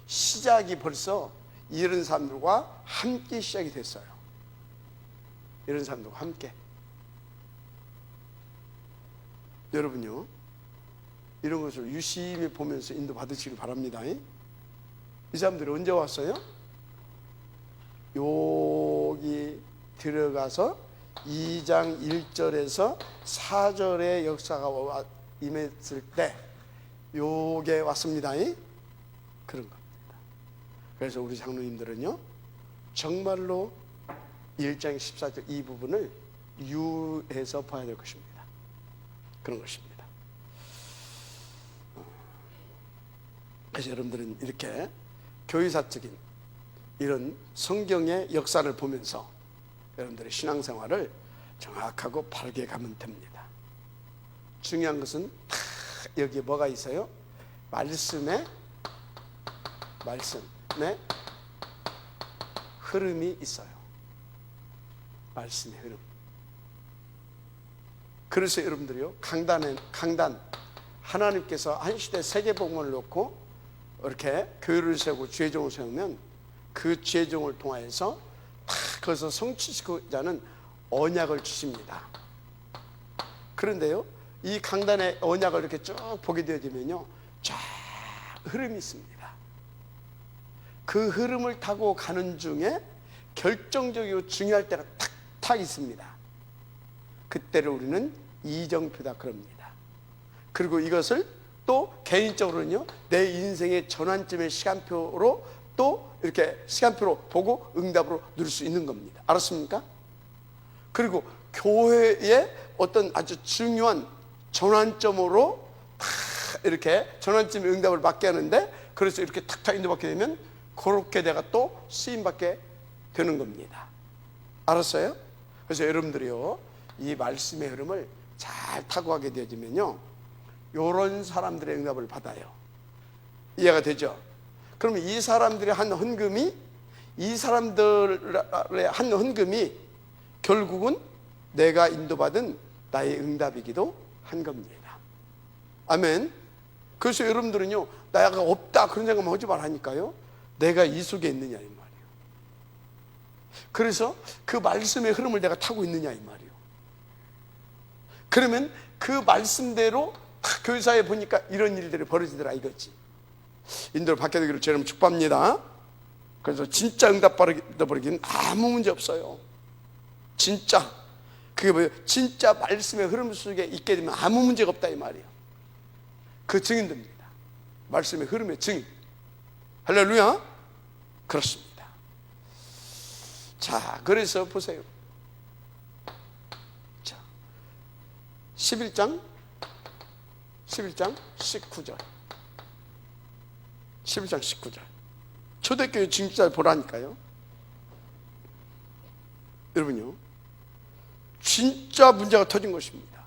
시작이 벌써 이런 사람들과 함께 시작이 됐어요. 이런 사람들과 함께. 여러분요, 이런 것을 유심히 보면서 인도 받으시기 바랍니다. 이 사람들이 언제 왔어요? 여기 들어가서 2장 1절에서 4절의 역사가 임했을 때 요게 왔습니다. 그런 겁니다. 그래서 우리 장로님들은요, 정말로 1장 14절 이 부분을 유해서 봐야 될 것입니다. 그런 것입니다. 그래서 여러분들은 이렇게 교회사적인 이런 성경의 역사를 보면서 여러분들의 신앙생활을 정확하고 바르게 가면 됩니다. 중요한 것은 다 여기에 뭐가 있어요? 말씀의 흐름이 있어요. 말씀의 흐름. 그래서 여러분들이요, 강단 하나님께서 한 시대 세계복음을 놓고 이렇게 교회를 세우고 주의종을 세우면 그 주의종을 통하여서 다 거기서 성취시키고자 하는 언약을 주십니다. 그런데요, 이 강단의 언약을 이렇게 쭉 보게 되어지면요, 쫙 흐름이 있습니다. 그 흐름을 타고 가는 중에 결정적이고 중요할 때가 탁 있습니다. 그때를 우리는 이정표다 그럽니다. 그리고 이것을 또 개인적으로는요, 내 인생의 전환점의 시간표로 또 이렇게 시간표로 보고 응답으로 누릴 수 있는 겁니다. 알았습니까? 그리고 교회의 어떤 아주 중요한 전환점으로 다 이렇게 전환점의 응답을 받게 하는데, 그래서 이렇게 탁탁 인도받게 되면 그렇게 내가 또 쓰임받게 되는 겁니다. 알았어요? 그래서 여러분들이요, 이 말씀의 흐름을 잘 타고 가게 되어지면요, 이런 사람들의 응답을 받아요. 이해가 되죠? 그러면 이 사람들의 한 헌금이 결국은 내가 인도받은 나의 응답이기도 한 겁니다. 아멘. 그래서 여러분들은요, 나가 없다 그런 생각만 하지 말라니까요. 내가 이 속에 있느냐 이 말이에요. 그래서 그 말씀의 흐름을 내가 타고 있느냐 이 말이에요. 그러면 그 말씀대로 교회사에 보니까 이런 일들이 벌어지더라 이거지. 인도를 받게 되기를 저는 축복합니다. 그래서 진짜 응답 받아버리기는 아무 문제 없어요. 진짜 그게 뭐예요? 진짜 말씀의 흐름 속에 있게 되면 아무 문제가 없다 이 말이에요. 그 증인됩니다. 말씀의 흐름의 증인. 할렐루야. 그렇습니다. 자, 그래서 보세요. 자, 11장 19절 11장 19절 초대교회 진짜 보라니까요. 여러분요, 진짜 문제가 터진 것입니다.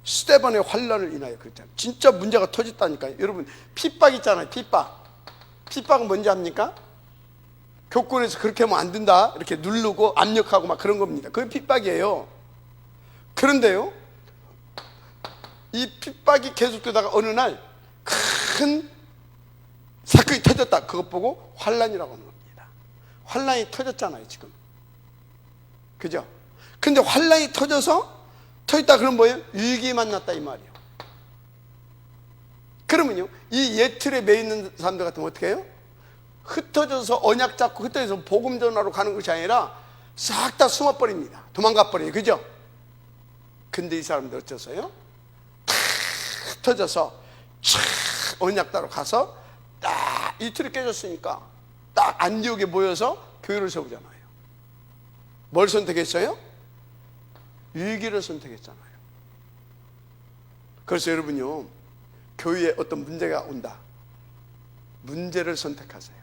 스데반의 환란을 인하여 그랬잖아요. 진짜 문제가 터졌다니까요. 여러분, 핍박 있잖아요. 핍박은 뭔지 압니까? 교권에서 그렇게 하면 안 된다 이렇게 누르고 압력하고 막 그런 겁니다. 그게 핍박이에요. 그런데요, 이 핍박이 계속되다가 어느 날 큰 사건이 터졌다. 그것 보고 환란이라고 하는 겁니다. 환란이 터졌잖아요 지금, 그죠? 근데 환란이 터졌다 그럼 뭐예요? 위기 만났다 이 말이에요. 그러면요, 이 예틀에 매 있는 사람들 같으면 어떻게 해요? 흩어져서 언약 잡고 흩어져서 복음 전하러 가는 것이 아니라 싹 다 숨어버립니다. 도망가 버려요. 그죠? 근데 이 사람들 어째서요? 다 흩어져서 언약 따로 가서 딱 이틀이 깨졌으니까 딱 안디옥에 모여서 교회를 세우잖아요. 뭘 선택했어요? 위기를 선택했잖아요. 그래서 여러분요, 교회에 어떤 문제가 온다, 문제를 선택하세요.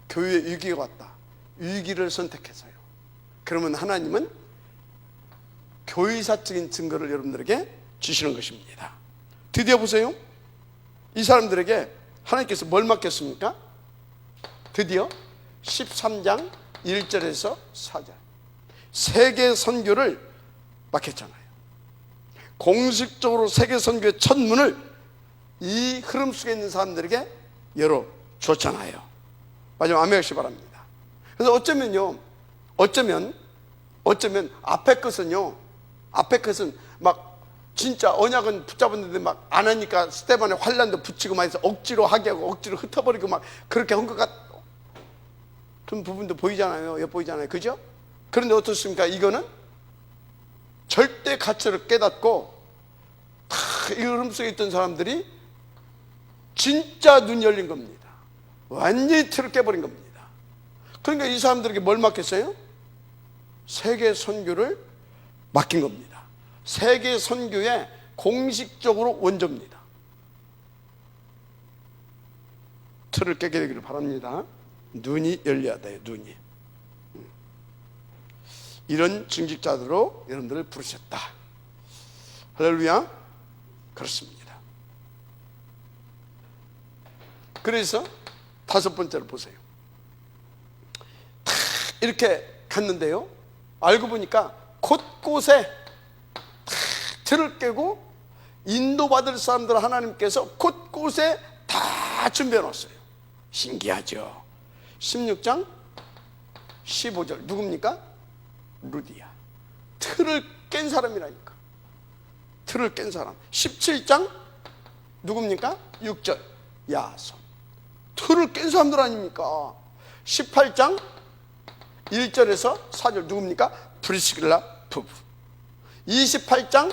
교회에 위기가 왔다, 위기를 선택해서요. 그러면 하나님은 교회사적인 증거를 여러분들에게 주시는 것입니다. 드디어 보세요, 이 사람들에게 하나님께서 뭘 맡겼습니까? 드디어 13장 1절에서 4절 세계 선교를 맡겼잖아요. 공식적으로 세계 선교의 첫 문을 이 흐름 속에 있는 사람들에게 열어줬잖아요. 마지막 아멘 하시기 바랍니다. 그래서 어쩌면 앞에 것은 막 진짜 언약은 붙잡았는데 막 안 하니까 스데반의 환란도 붙이고 막 해서 억지로 하게 하고 억지로 흩어버리고 막 그렇게 한 것 같은 부분도 보이잖아요. 엿보이잖아요. 그죠? 그런데 어떻습니까? 이거는 절대 가치를 깨닫고 이 흐름 속에 있던 사람들이 진짜 눈 열린 겁니다. 완전히 틀을 깨버린 겁니다. 그러니까 이 사람들에게 뭘 맡겼어요? 세계 선교를 맡긴 겁니다. 세계 선교의 공식적으로 원조입니다. 틀을 깨게 되기를 바랍니다. 눈이 열려야 돼요. 눈이. 이런 증직자들로 여러분들을 부르셨다. 할렐루야. 그렇습니다. 그래서 다섯 번째로 보세요. 이렇게 갔는데요, 알고 보니까 곳곳에 틀을 깨고 인도받을 사람들 하나님께서 곳곳에 다 준비해 놨어요. 신기하죠? 16장 15절 누굽니까? 루디아. 틀을 깬 사람이라니까. 틀을 깬 사람. 17장 누굽니까? 6절 야손. 틀을 깬 사람들 아닙니까? 18장 1절에서 4절 누굽니까? 프리스길라 부부. 28장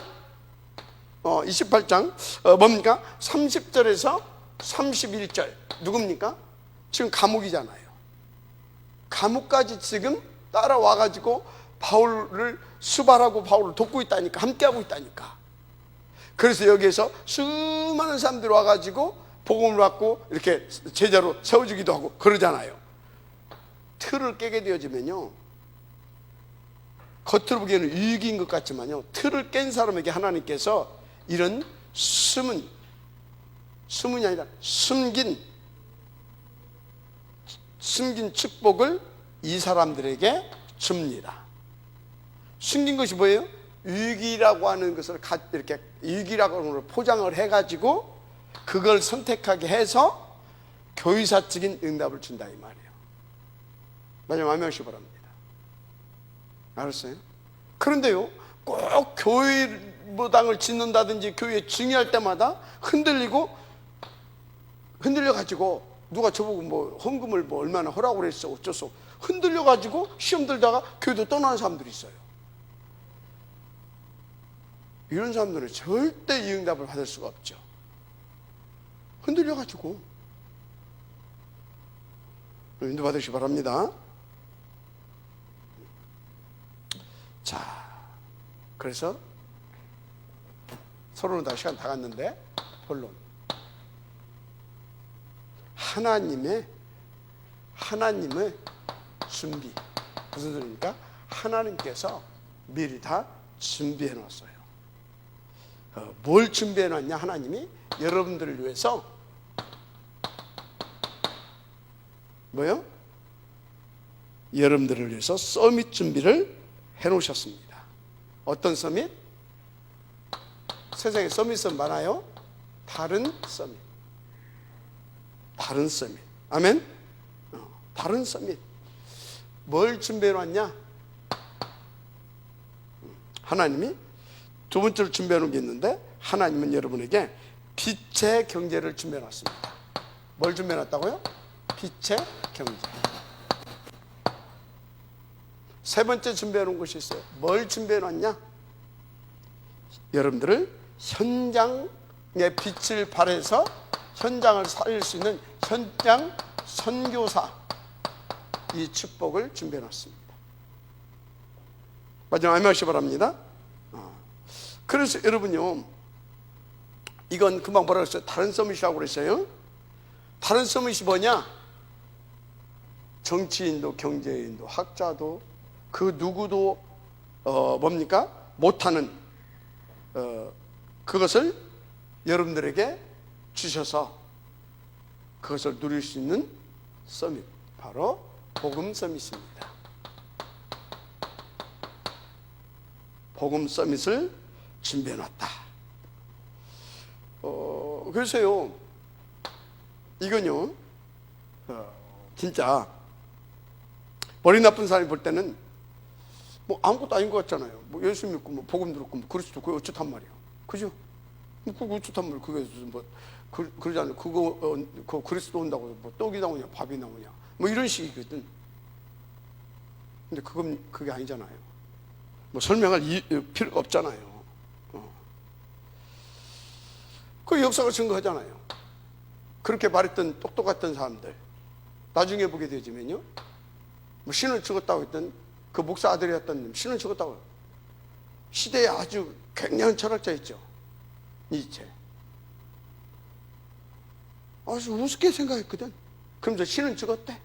뭡니까? 30절에서 31절 누굽니까? 지금 감옥이잖아요. 감옥까지 지금 따라와가지고 바울을 수발하고 바울을 돕고 있다니까, 함께하고 있다니까. 그래서 여기에서 수많은 사람들이 와가지고 복음을 받고 이렇게 제자로 세워주기도 하고 그러잖아요. 틀을 깨게 되어지면요, 겉으로 보기에는 유익인 것 같지만요, 틀을 깬 사람에게 하나님께서 이런 숨은이 아니라 숨긴 축복을 이 사람들에게 줍니다. 숨긴 것이 뭐예요? 유익이라고 하는 것을 이렇게 유익이라고 하는 걸 포장을 해가지고 그걸 선택하게 해서 교회사적인 응답을 준다 이 말이에요. 마지막 아멘 하시기 바랍니다. 알았어요? 그런데요, 꼭 교회당을 짓는다든지 교회에 증의할 때마다 흔들려가지고 누가 저보고 뭐 헌금을 뭐 얼마나 하라고 그랬어 어쩌소 흔들려가지고 시험 들다가 교회도 떠나는 사람들이 있어요. 이런 사람들은 절대 이 응답을 받을 수가 없죠. 흔들려가지고. 인도 받으시기 바랍니다. 자, 그래서 서로는 다 시간 다 갔는데 본론, 하나님의 준비, 무슨 소리입니까? 하나님께서 미리 다 준비해 놨어요. 뭘 준비해 놨냐? 하나님이 여러분들을 위해서 뭐요? 여러분들을 위해서 서밋 준비를 해 놓으셨습니다. 어떤 서밋? 세상에 서밋은 많아요. 다른 서밋. 다른 서밋. 아멘? 다른 서밋. 뭘 준비해 놨냐? 하나님이 두 번째로 준비해 놓은 게 있는데, 하나님은 여러분에게 빛의 경제를 준비해 놨습니다. 뭘 준비해 놨다고요? 빛의 경제. 세 번째 준비해 놓은 것이 있어요. 뭘 준비해 놨냐? 여러분들을 현장의 빛을 발해서 현장을 살릴 수 있는 현장 선교사, 이 축복을 준비해 놨습니다. 마지막 아멘 하시기 바랍니다. 그래서 여러분요, 이건 금방 뭐라 그랬어요? 다른 서밋이라고 그랬어요. 다른 서밋이 뭐냐? 정치인도 경제인도 학자도 그 누구도 뭡니까? 못하는 그것을 여러분들에게 주셔서 그것을 누릴 수 있는 서밋, 바로 복음 서밋입니다. 복음 서밋을 준비해 놨다. 그래서요, 이건요, 진짜 머리 나쁜 사람이 볼 때는 뭐 아무것도 아닌 것 같잖아요. 뭐 예수 믿고 뭐 복음 들었고 뭐 그리스도 그게 어쩌단 말이야, 그죠? 그거 어쩌단 말이야. 그게 뭐 그러잖아요. 그거 그리스도 온다고 뭐 떡이 나오냐 밥이 나오냐 뭐 이런 식이거든. 근데 그게 아니잖아요. 뭐 설명할 필요가 없잖아요. 그 역사가 증거하잖아요. 그렇게 말했던 똑똑했던 사람들 나중에 보게 되지면요, 뭐 신을 죽었다고 했던 그 목사 아들이었던 신을 죽었다고, 시대에 아주 굉장한 철학자였죠, 니체. 아주 우습게 생각했거든. 그러면서 신은 죽었대.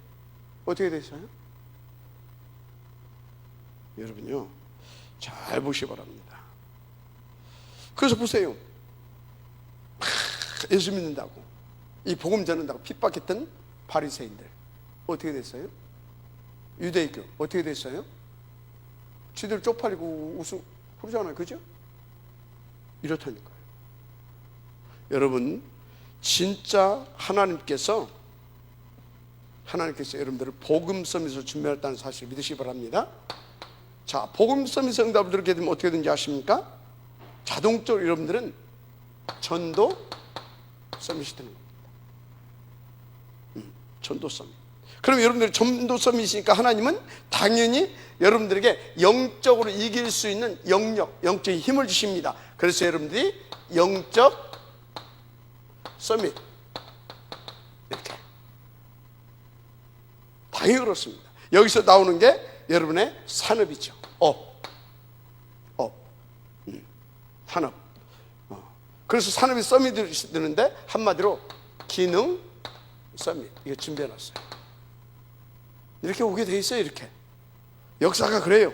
어떻게 됐어요? 여러분요, 잘 보시기 바랍니다. 그래서 보세요. 예수 믿는다고, 이 복음 전한다고 핍박했던 바리새인들 어떻게 됐어요? 유대교 어떻게 됐어요? 지들 쪽팔리고 우승 그러잖아요, 그죠? 이렇다니까요. 여러분, 진짜 하나님께서 여러분들을 복음 서밋을 준비했다는 사실을 믿으시기 바랍니다. 자, 복음 서밋 응답을 들게 되면 어떻게 되는지 아십니까? 자동적으로 여러분들은 전도 서밋이 되는 겁니다. 전도 서밋. 그럼 여러분들이 전도 서밋이니까 하나님은 당연히 여러분들에게 영적으로 이길 수 있는 영적인 힘을 주십니다. 그래서 여러분들이 영적 서밋, 이렇게 당연히 그렇습니다. 여기서 나오는 게 여러분의 산업이죠. 산업. 그래서 산업이 서밋이 되는데 한마디로 기능 서밋, 이거 준비해놨어요. 이렇게 오게 돼 있어요. 이렇게 역사가 그래요.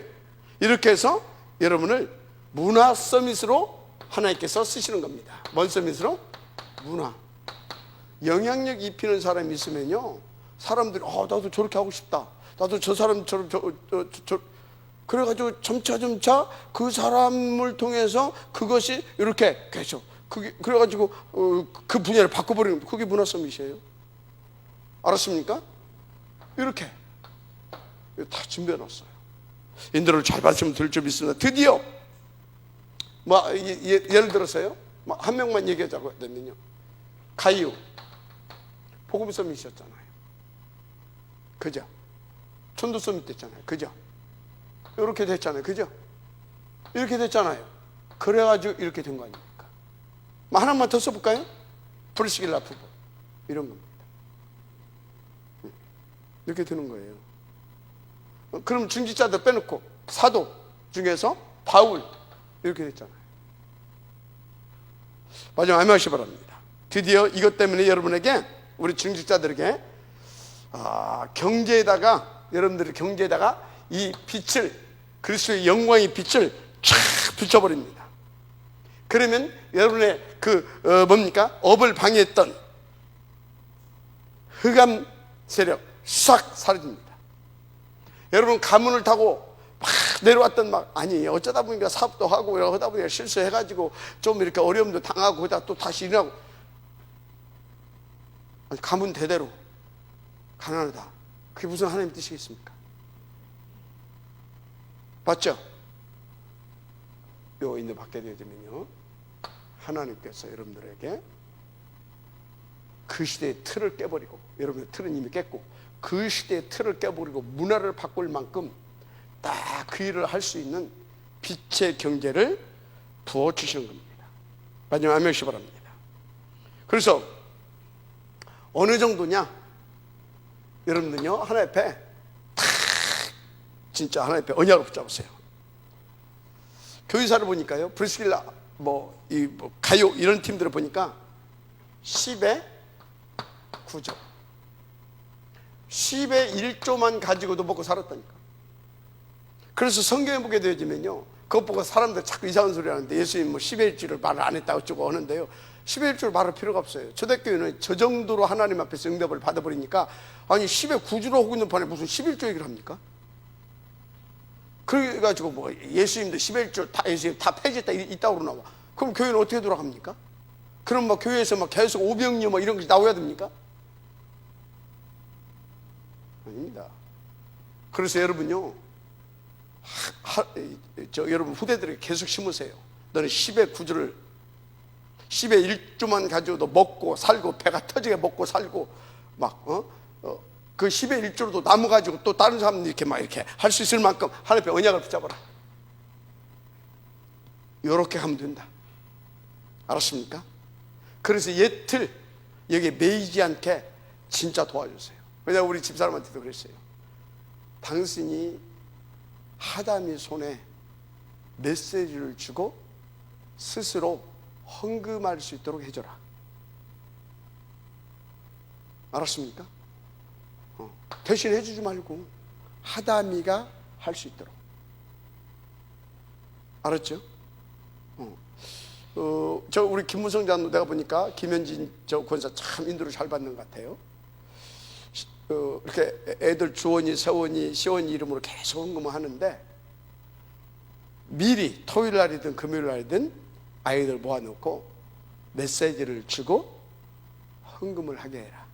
이렇게 해서 여러분을 문화 서밋으로 하나님께서 쓰시는 겁니다. 뭔 서밋으로? 문화. 영향력 입히는 사람이 있으면요, 사람들이 나도 저렇게 하고 싶다, 나도 저 사람처럼 그래가지고 점차 그 사람을 통해서 그것이 이렇게 계속 그래가지고 그 분야를 바꿔버리는, 그게 문화 서밋이에요. 알았습니까? 이렇게 다 준비해놨어요. 인도를 잘 받으시면 될 줄 믿습니다. 드디어 예를 들어서요, 한 명만 얘기하자고 하면요, 가이오 복음 서밋이었잖아요, 그죠? 전도 서밋 됐잖아요, 그죠? 이렇게 됐잖아요, 그죠? 이렇게 됐잖아요. 그래가지고 이렇게 된 거 아닙니까? 하나만 더 써볼까요? 브리스길라 부부, 이런 겁니다. 이렇게 되는 거예요. 그럼 중직자들 빼놓고 사도 중에서 바울, 이렇게 됐잖아요. 마지막 아멘 하시기 바랍니다. 드디어 이것 때문에 여러분에게, 우리 중직자들에게 경제에다가, 여러분들의 경제에다가 이 빛을, 그리스도의 영광의 빛을 쫙 비춰버립니다. 그러면 여러분의 뭡니까? 업을 방해했던 흑암 세력 싹 사라집니다. 여러분 가문을 타고 막 내려왔던 아니 어쩌다 보니까 사업도 하고 하다 보니까 실수해가지고 좀 이렇게 어려움도 당하고 그러다 또 다시 일어나고, 아니, 가문 대대로 가난하다. 그게 무슨 하나님 뜻이겠습니까? 맞죠? 요 인도 받게 되면요, 하나님께서 여러분들에게 그 시대의 틀을 깨버리고, 여러분의 틀은 이미 깼고, 그 시대의 틀을 깨버리고 문화를 바꿀 만큼 딱 그 일을 할 수 있는 빛의 경제를 부어주시는 겁니다. 마지막 아멘시 바랍니다. 그래서 어느 정도냐? 여러분들요, 하나님 앞에 진짜 하나님 앞에 언약을 붙잡으세요. 교회사를 보니까요, 브리스길라 가요 이런 팀들을 보니까 10에 9조, 10에 1조만 가지고도 먹고 살았다니까. 그래서 성경에 보게 되어지면요, 그것 보고 사람들 자꾸 이상한 소리 하는데, 예수님 10의 1조를 말을 안 했다 어쩌고 하는데요, 10의 1조를 말할 필요가 없어요. 초대교회는 저 정도로 하나님 앞에서 응답을 받아버리니까, 아니 10의 9조로 하고 있는 판에 무슨 11조 얘기를 합니까? 그래가지고 예수님도 11조 다, 예수님 다 폐지했다 있다고 나와. 그럼 교회는 어떻게 돌아갑니까? 그럼 교회에서 계속 오병이어 이런 것이 나와야 됩니까? 아닙니다. 그래서 여러분요, 여러분 후대들에게 계속 심으세요. 너는 10의 9조를, 10의 1조만 가지고도 먹고 살고 배가 터지게 먹고 살고 그 10의 1조로도 나무 가지고 또 다른 사람 이렇게 할 수 있을 만큼 하나님의 언약을 붙잡아라. 이렇게 하면 된다. 알았습니까? 그래서 옛틀 여기에 매이지 않게 진짜 도와주세요. 왜냐하면 우리 집사람한테도 그랬어요. 당신이 하다미 손에 메시지를 주고 스스로 헌금할 수 있도록 해줘라. 알았습니까? 대신 해주지 말고 하다미가 할 수 있도록. 알았죠? 우리 김무성 장로 내가 보니까 김현진 권사 참 인도를 잘 받는 것 같아요. 이렇게 애들 주원이, 세원이, 시원이 이름으로 계속 헌금을 하는데, 미리 토요일 날이든 금요일 날이든 아이들 모아놓고 메시지를 주고 헌금을 하게 해라.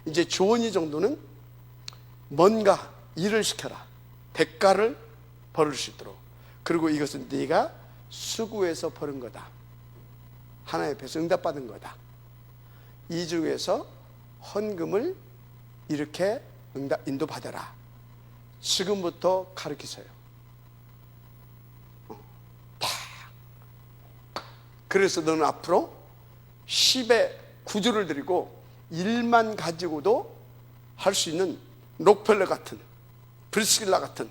이제 주원이 정도는 뭔가 일을 시켜라. 대가를 벌을 수 있도록. 그리고 이것은 네가 수고해서 버는 거다. 하나님 앞에서 응답받은 거다. 이 중에서 헌금을 이렇게 인도받아라. 지금부터 가르치세요. 그래서 너는 앞으로 10의 9조를 드리고 1만 가지고도 할 수 있는 록펠러 같은, 브리스길라 같은,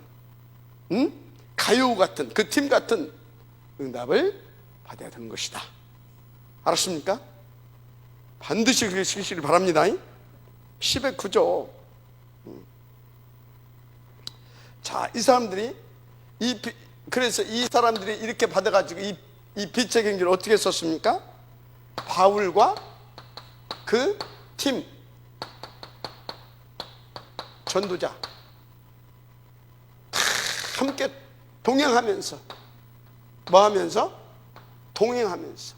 가요 같은, 그 팀 같은 응답을 받아야 되는 것이다. 알았습니까? 반드시 그렇게 시키시길 바랍니다. 10의 9조. 자, 이 사람들이 그래서 이 사람들이 이렇게 받아가지고 이 빛의 경기를 어떻게 썼습니까? 바울과 그 팀 전도자 다 함께 동행하면서 뭐하면서? 동행하면서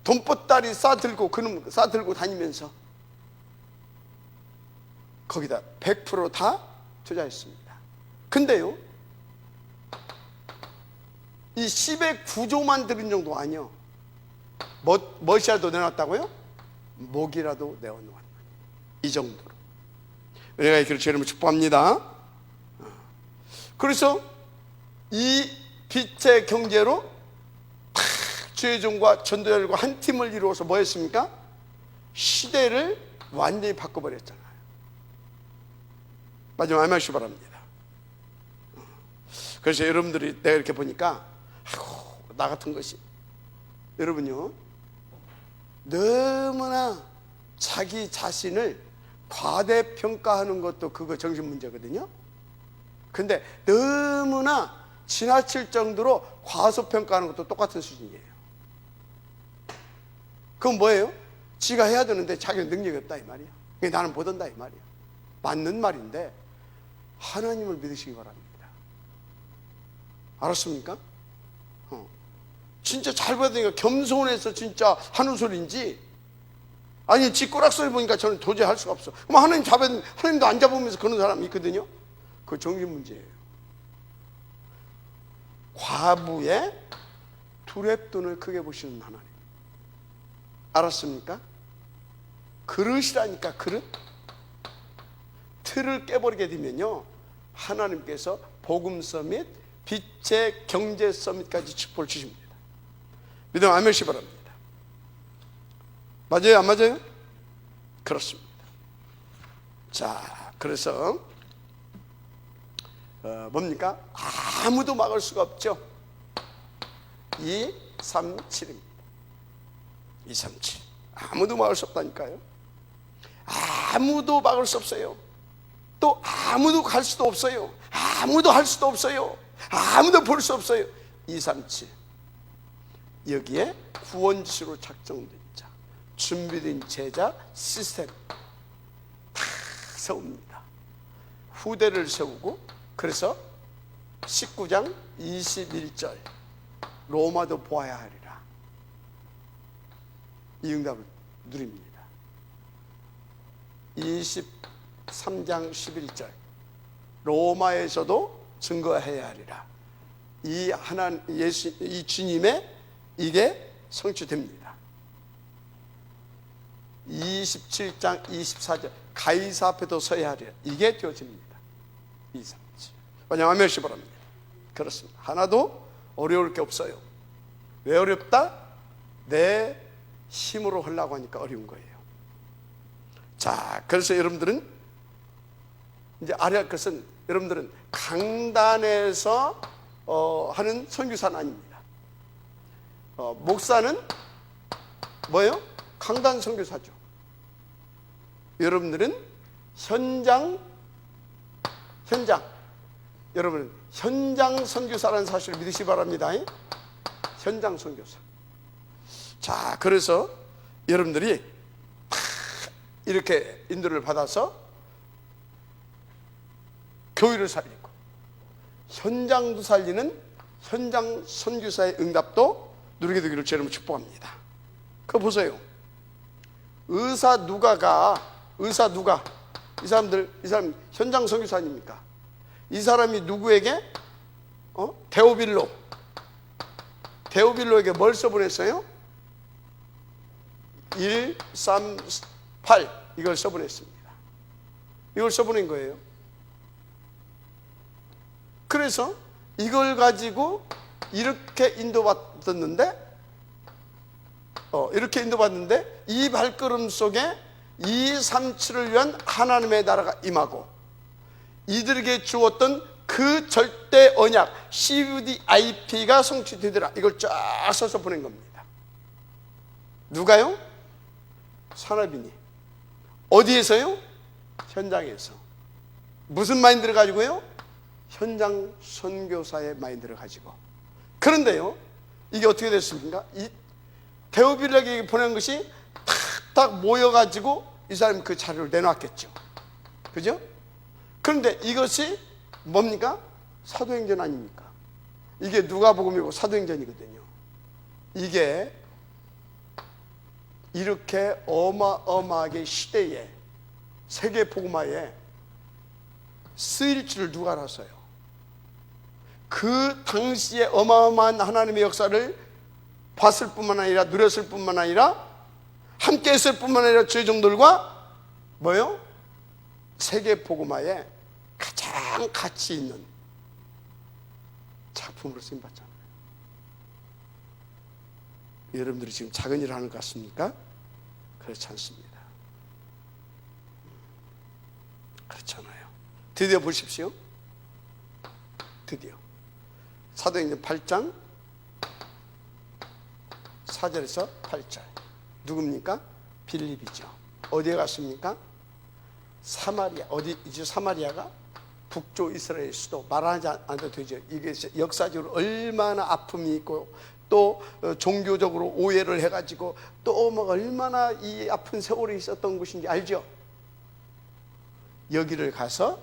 돈보따리 싸들고 다니면서 거기다 100% 다 투자했습니다. 근데요, 이 10의 9조만 드린 정도 아니요. 멋이라도 내놨다고요? 목이라도 내어놓은 거예요. 이 정도로. 내가 그렇게 여러분을 축복합니다. 그래서 이 빛의 경제로 주의종과 전도자들과 한 팀을 이루어서 뭐 했습니까? 시대를 완전히 바꿔버렸잖아요. 마지막 아멘시 바랍니다. 그래서 여러분들이 내가 이렇게 보니까 나 같은 것이, 여러분요, 너무나 자기 자신을 과대평가하는 것도 그거 정신 문제거든요. 근데 너무나 지나칠 정도로 과소평가하는 것도 똑같은 수준이에요. 그건 뭐예요? 지가 해야 되는데 자기는 능력이 없다 이 말이야. 나는 못한다 이 말이야. 맞는 말인데 하나님을 믿으시기 바랍니다. 알았습니까? 진짜 잘 받으니까 겸손해서 진짜 하는 소리인지, 아니 지 꼬락소리 보니까 저는 도저히 할 수가 없어. 그럼 하나님 잡으면 하나님도 안 잡으면서 그런 사람이 있거든요. 그거 정신 문제예요. 과부의 두렙돈을 크게 보시는 하나님, 알았습니까? 그릇이라니까. 그릇. 틀을 깨버리게 되면요, 하나님께서 복음서 및 빛의 경제서 및까지 축복을 주십니다. 믿음 아멘시 바랍니다. 맞아요 안 맞아요? 그렇습니다. 자, 그래서 뭡니까? 아무도 막을 수가 없죠. 237입니다. 237. 아무도 막을 수 없다니까요. 아무도 막을 수 없어요. 또 아무도 갈 수도 없어요. 아무도 할 수도 없어요. 아무도 볼 수 없어요. 237. 여기에 구원지시로 작정된 자, 준비된 제자 시스템 다 세웁니다. 후대를 세우고, 그래서 19장 21절 로마도 보아야 하리라, 이 응답을 누립니다. 23장 11절 로마에서도 증거해야 하리라, 이 하나님 예수, 이 주님의 이게 성취됩니다. 27장 24절 가이사 앞에도 서야 하리라, 이게 되어집니다. 237. 만약 아멘시 바랍니다. 그렇습니다. 하나도 어려울 게 없어요. 왜 어렵다? 내 힘으로 하려고 하니까 어려운 거예요. 자, 그래서 여러분들은 이제 알아야 할 것은, 여러분들은 강단에서 하는 선교사는 아닙니다. 목사는 뭐예요? 강단 선교사죠. 여러분들은 현장, 여러분은 현장 선교사라는 사실을 믿으시기 바랍니다. 현장 선교사. 자, 그래서 여러분들이 이렇게 인도를 받아서 교회를 살리고 현장도 살리는 현장 선교사의 응답도 누리게 되기를 주님으로 축복합니다. 그거 보세요. 의사 누가 이 사람 현장 선교사 아닙니까? 이 사람이 누구에게? 데오빌로에게 뭘 써보냈어요? 1, 3, 8 이걸 써보냈습니다. 이걸 써보낸 거예요. 그래서 이걸 가지고 이렇게 인도받았는데, 이 발걸음 속에 237을 위한 하나님의 나라가 임하고, 이들에게 주었던 그 절대 언약 CVDIP가 성취되더라, 이걸 쫙 써서 보낸 겁니다. 누가요? 산업인이. 어디에서요? 현장에서. 무슨 마인드를 가지고요? 현장 선교사의 마인드를 가지고. 그런데요, 이게 어떻게 됐습니까? 이 데오빌로에게 보낸 것이 탁탁 모여가지고 이 사람이 그 자료를 내놨겠죠. 그죠? 그런데 이것이 뭡니까? 사도행전 아닙니까? 이게 누가복음이고 사도행전이거든요. 이게 이렇게 어마어마하게 시대에, 세계복음화에 쓰일 줄을 누가 알았어요? 그 당시에 어마어마한 하나님의 역사를 봤을 뿐만 아니라, 누렸을 뿐만 아니라, 함께 했을 뿐만 아니라 저희 종들과 뭐요? 세계복음화에 가장 가치 있는 작품으로 쓰임받잖아요. 여러분들이 지금 작은 일을 하는 것 같습니까? 그렇지 않습니다. 그렇잖아요. 드디어 보십시오. 드디어 사도행전 8장 4절에서 8절 누굽니까? 빌립이죠. 어디에 갔습니까? 사마리아. 어디죠? 사마리아가 북쪽 이스라엘 수도 말하지 않아도 되죠. 이게 역사적으로 얼마나 아픔이 있고 또 종교적으로 오해를 해가지고 또 막 얼마나 이 아픈 세월이 있었던 곳인지 알죠? 여기를 가서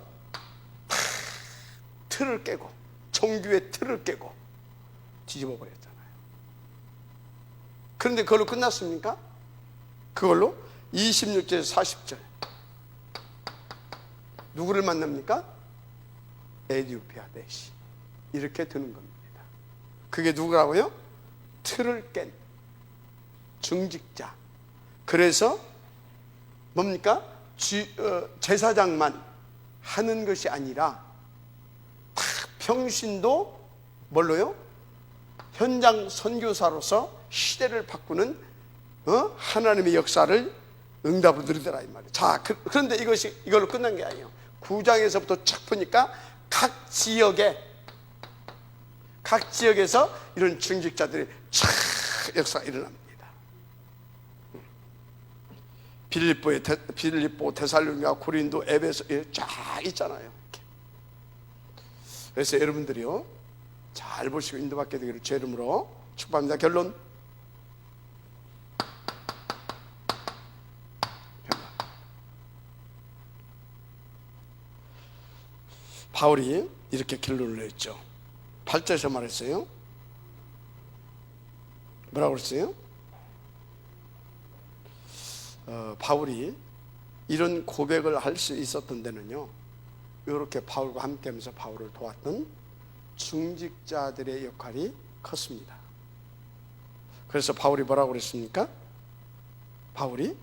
틀을 깨고 종교의 틀을 깨고 뒤집어 버렸잖아요. 그런데 그걸로 끝났습니까? 그걸로 26절 40절 누구를 만납니까? 에디오피아 대시 이렇게 드는 겁니다. 그게 누구라고요? 틀을 깬 중직자. 그래서 뭡니까? 제사장만 하는 것이 아니라 평신도 뭘로요? 현장 선교사로서 시대를 바꾸는 하나님의 역사를 응답을 누리더라 이 말이에요. 자, 그런데 이걸로 끝난 게 아니에요. 9장에서부터 쫙 보니까 각 지역에서 이런 중직자들이 쫙 역사가 일어납니다. 빌립보, 데살로니가, 고린도, 에베소 쫙 있잖아요. 이렇게. 그래서 여러분들이요 잘 보시고 인도받게 되기를 제 이름으로 축복합니다. 결론. 바울이 이렇게 결론을 냈죠. 8절에서 말했어요. 뭐라고 그랬어요? 바울이 이런 고백을 할 수 있었던 데는요, 이렇게 바울과 함께 하면서 바울을 도왔던 중직자들의 역할이 컸습니다. 그래서 바울이 뭐라고 그랬습니까? 바울이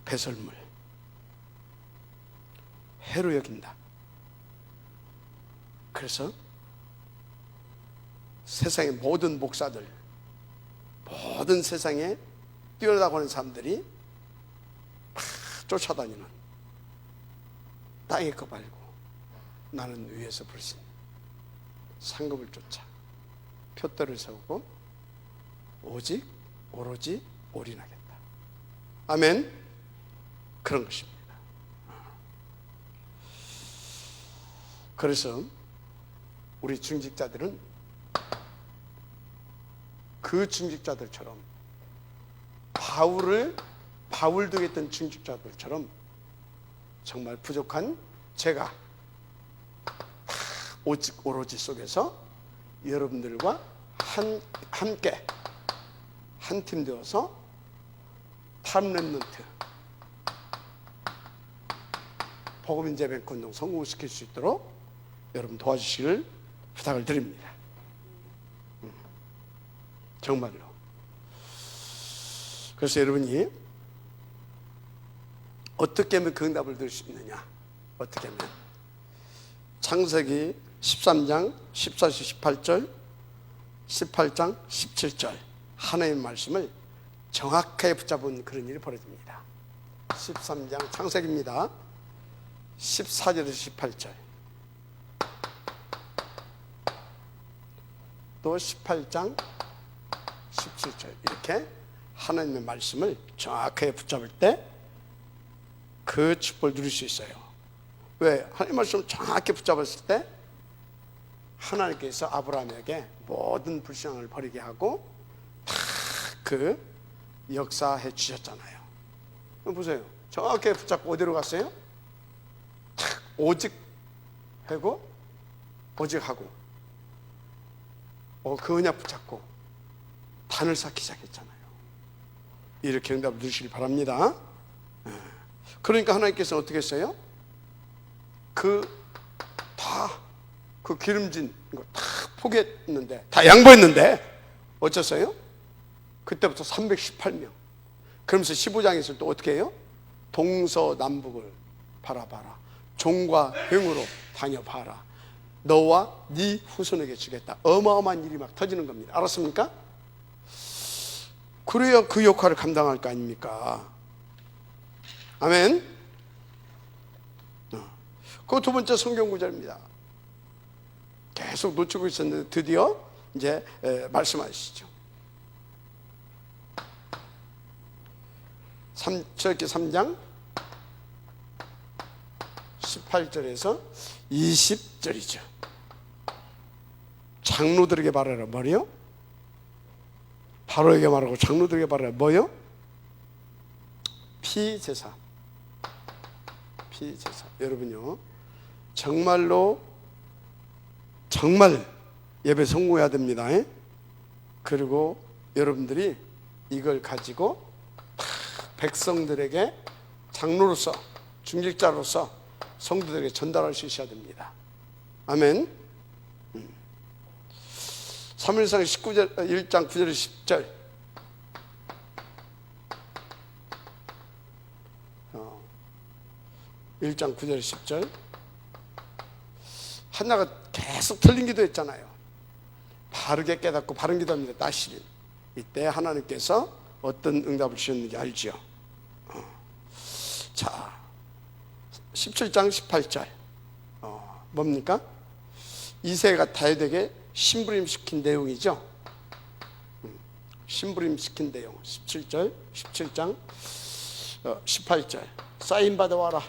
배설물, 해로 여긴다. 그래서 세상의 모든 목사들, 모든 세상에 뛰어나다고 하는 사람들이 쫓아다니는 땅에 거 말고 나는 위에서 부르신 상급을 쫓아 표대를 세우고 오로지 올인하겠다. 아멘. 그런 것입니다. 그래서 우리 중직자들은 그 중직자들처럼 바울도 했던 중직자들처럼 정말 부족한 제가 오로지 속에서 여러분들과 함께 한 팀 되어서 탑랩런트 복음인재 뱅크운동 성공시킬 수 있도록 여러분 도와주시길 부탁을 드립니다. 정말로. 그래서 여러분이 어떻게 하면 그 응답을 들을 수 있느냐? 어떻게 하면? 창세기 13장 14절 18절 18장 17절 하나님의 말씀을 정확하게 붙잡은 그런 일이 벌어집니다. 13장 창세기입니다. 14절에서 18절 또 18장 17절 이렇게 하나님의 말씀을 정확하게 붙잡을 때 그 축복을 누릴 수 있어요. 왜? 하나님의 말씀을 정확히 붙잡았을 때 하나님께서 아브라함에게 모든 불신앙을 버리게 하고 다 그 역사해 주셨잖아요. 보세요. 정확하게 붙잡고 어디로 갔어요? 오직 하고 그 언약 붙잡고 단을 쌓기 시작했잖아요. 이렇게 응답을 누리시길 바랍니다. 그러니까 하나님께서 어떻게 했어요? 그 기름진 거 다 포기했는데, 다 양보했는데 어쩌어요? 그때부터 318명. 그러면서 15장에서 또 어떻게 해요? 동서남북을 바라봐라. 종과 병으로 다녀봐라. 너와 네 후손에게 주겠다. 어마어마한 일이 막 터지는 겁니다. 알았습니까? 그래야 그 역할을 감당할 거 아닙니까? 아멘. 그 두 번째 성경 구절입니다. 계속 놓치고 있었는데 드디어 이제 말씀하시죠. 출애굽기 3장 18절에서 20절이죠. 장로들에게 말하라. 뭐요? 바로에게 말하고 장로들에게 말하라. 뭐요? 피제사. 피제사. 여러분요, 정말로 정말 예배 성공해야 됩니다. 그리고 여러분들이 이걸 가지고 백성들에게 장로로서, 중직자로서 성도들에게 전달할 수 있어야 됩니다. 아멘. 사무엘상 1장 9절에서 10절. 1장 9절에서 10절. 한나가 계속 틀린 기도했잖아요. 바르게 깨닫고 바른 기도합니다. 따시린. 이때 하나님께서 어떤 응답을 주셨는지 알죠. 자, 17장 18절. 뭡니까? 이새가 다윗에게 심부림시킨 내용이죠. 심부림시킨 내용. 17장 18절. 사인 받아와라.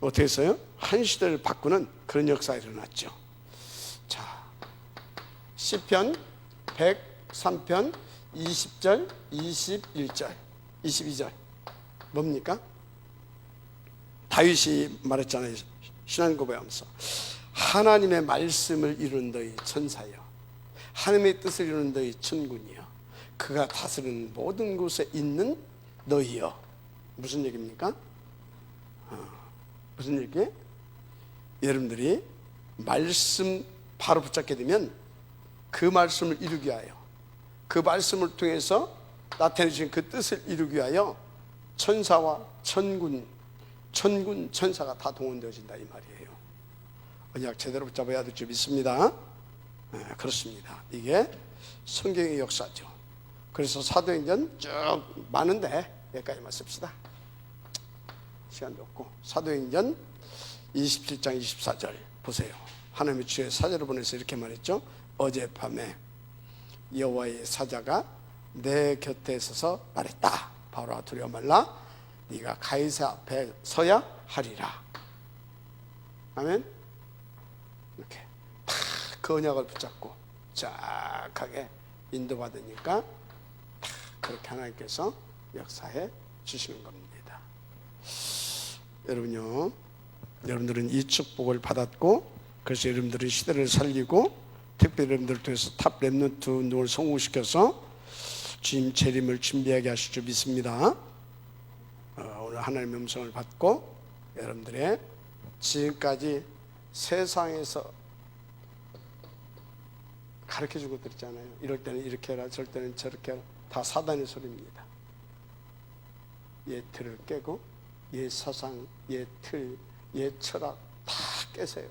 어떻게 했어요? 한 시대를 바꾸는 그런 역사가 일어났죠. 자, 시편 103편 20절, 21절, 22절. 뭡니까? 다윗이 말했잖아요. 신앙고백하면서 하나님의 말씀을 이루는 너희 천사여, 하나님의 뜻을 이루는 너희 천군이여, 그가 다스리는 모든 곳에 있는 너희여. 무슨 얘기입니까? 무슨 얘기예요? 여러분들이 말씀 바로 붙잡게 되면 그 말씀을 이루기 위하여, 그 말씀을 통해서 나타내주신 그 뜻을 이루기 위하여 천사와 천군, 천사가 다 동원되어진다 이 말이에요. 언약 제대로 붙잡아야 될 줄 믿습니다. 그렇습니다. 이게 성경의 역사죠. 그래서 사도행전 쭉 많은데 여기까지만 씁시다. 시간도 없고. 사도행전 27장 24절 보세요. 하나님의 주의 사자를 보내서 이렇게 말했죠. 어젯밤에 여호와의 사자가 내 곁에 서서 말했다. 바로아 두려워 말라. 네가 가이사 앞에 서야 하리라. 아멘. 이렇게 탁 그 언약을 붙잡고 쫙하게 인도받으니까 탁 그렇게 하나님께서 역사해 주시는 겁니다. 여러분요, 여러분들은 이 축복을 받았고, 그래서 여러분들은 시대를 살리고, 특별히 여러분들을 통해서 탑 렘넌트 운동을 성공시켜서 주님 재림을 준비하게 하실 줄 믿습니다. 오늘 하나님의 음성을 받고 여러분들의 지금까지 세상에서 가르쳐준 것들 있잖아요. 이럴 때는 이렇게 해라, 저럴 때는 저렇게 해라. 다 사단의 소리입니다. 옛 틀을 깨고 옛 사상, 옛 틀, 옛 철학 다 깨세요.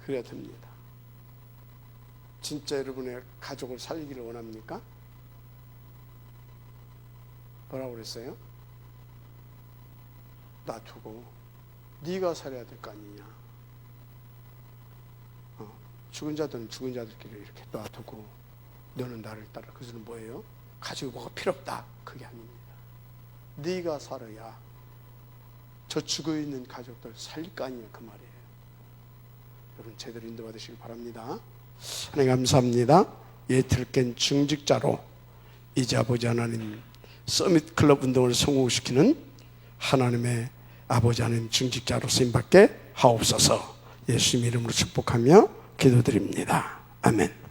그래야 됩니다. 진짜 여러분의 가족을 살리기를 원합니까? 뭐라고 그랬어요? 놔두고 네가 살아야 될 거 아니냐. 죽은 자들은 죽은 자들끼리 이렇게 놔두고 너는 나를 따라. 그것은 뭐예요? 가지고 뭐가 필요 없다. 그게 아닙니다. 네가 살아야 저 죽어있는 가족들 살릴 거 아니에요. 그 말이에요. 여러분 제대로 인도받으시길 바랍니다. 하나님 감사합니다. 예틀 깬 중직자로 이제 아버지 하나님 서밋 클럽 운동을 성공시키는 하나님의 아버지 하나님 중직자로 쓰임받게 하옵소서. 예수님 이름으로 축복하며 기도드립니다. 아멘.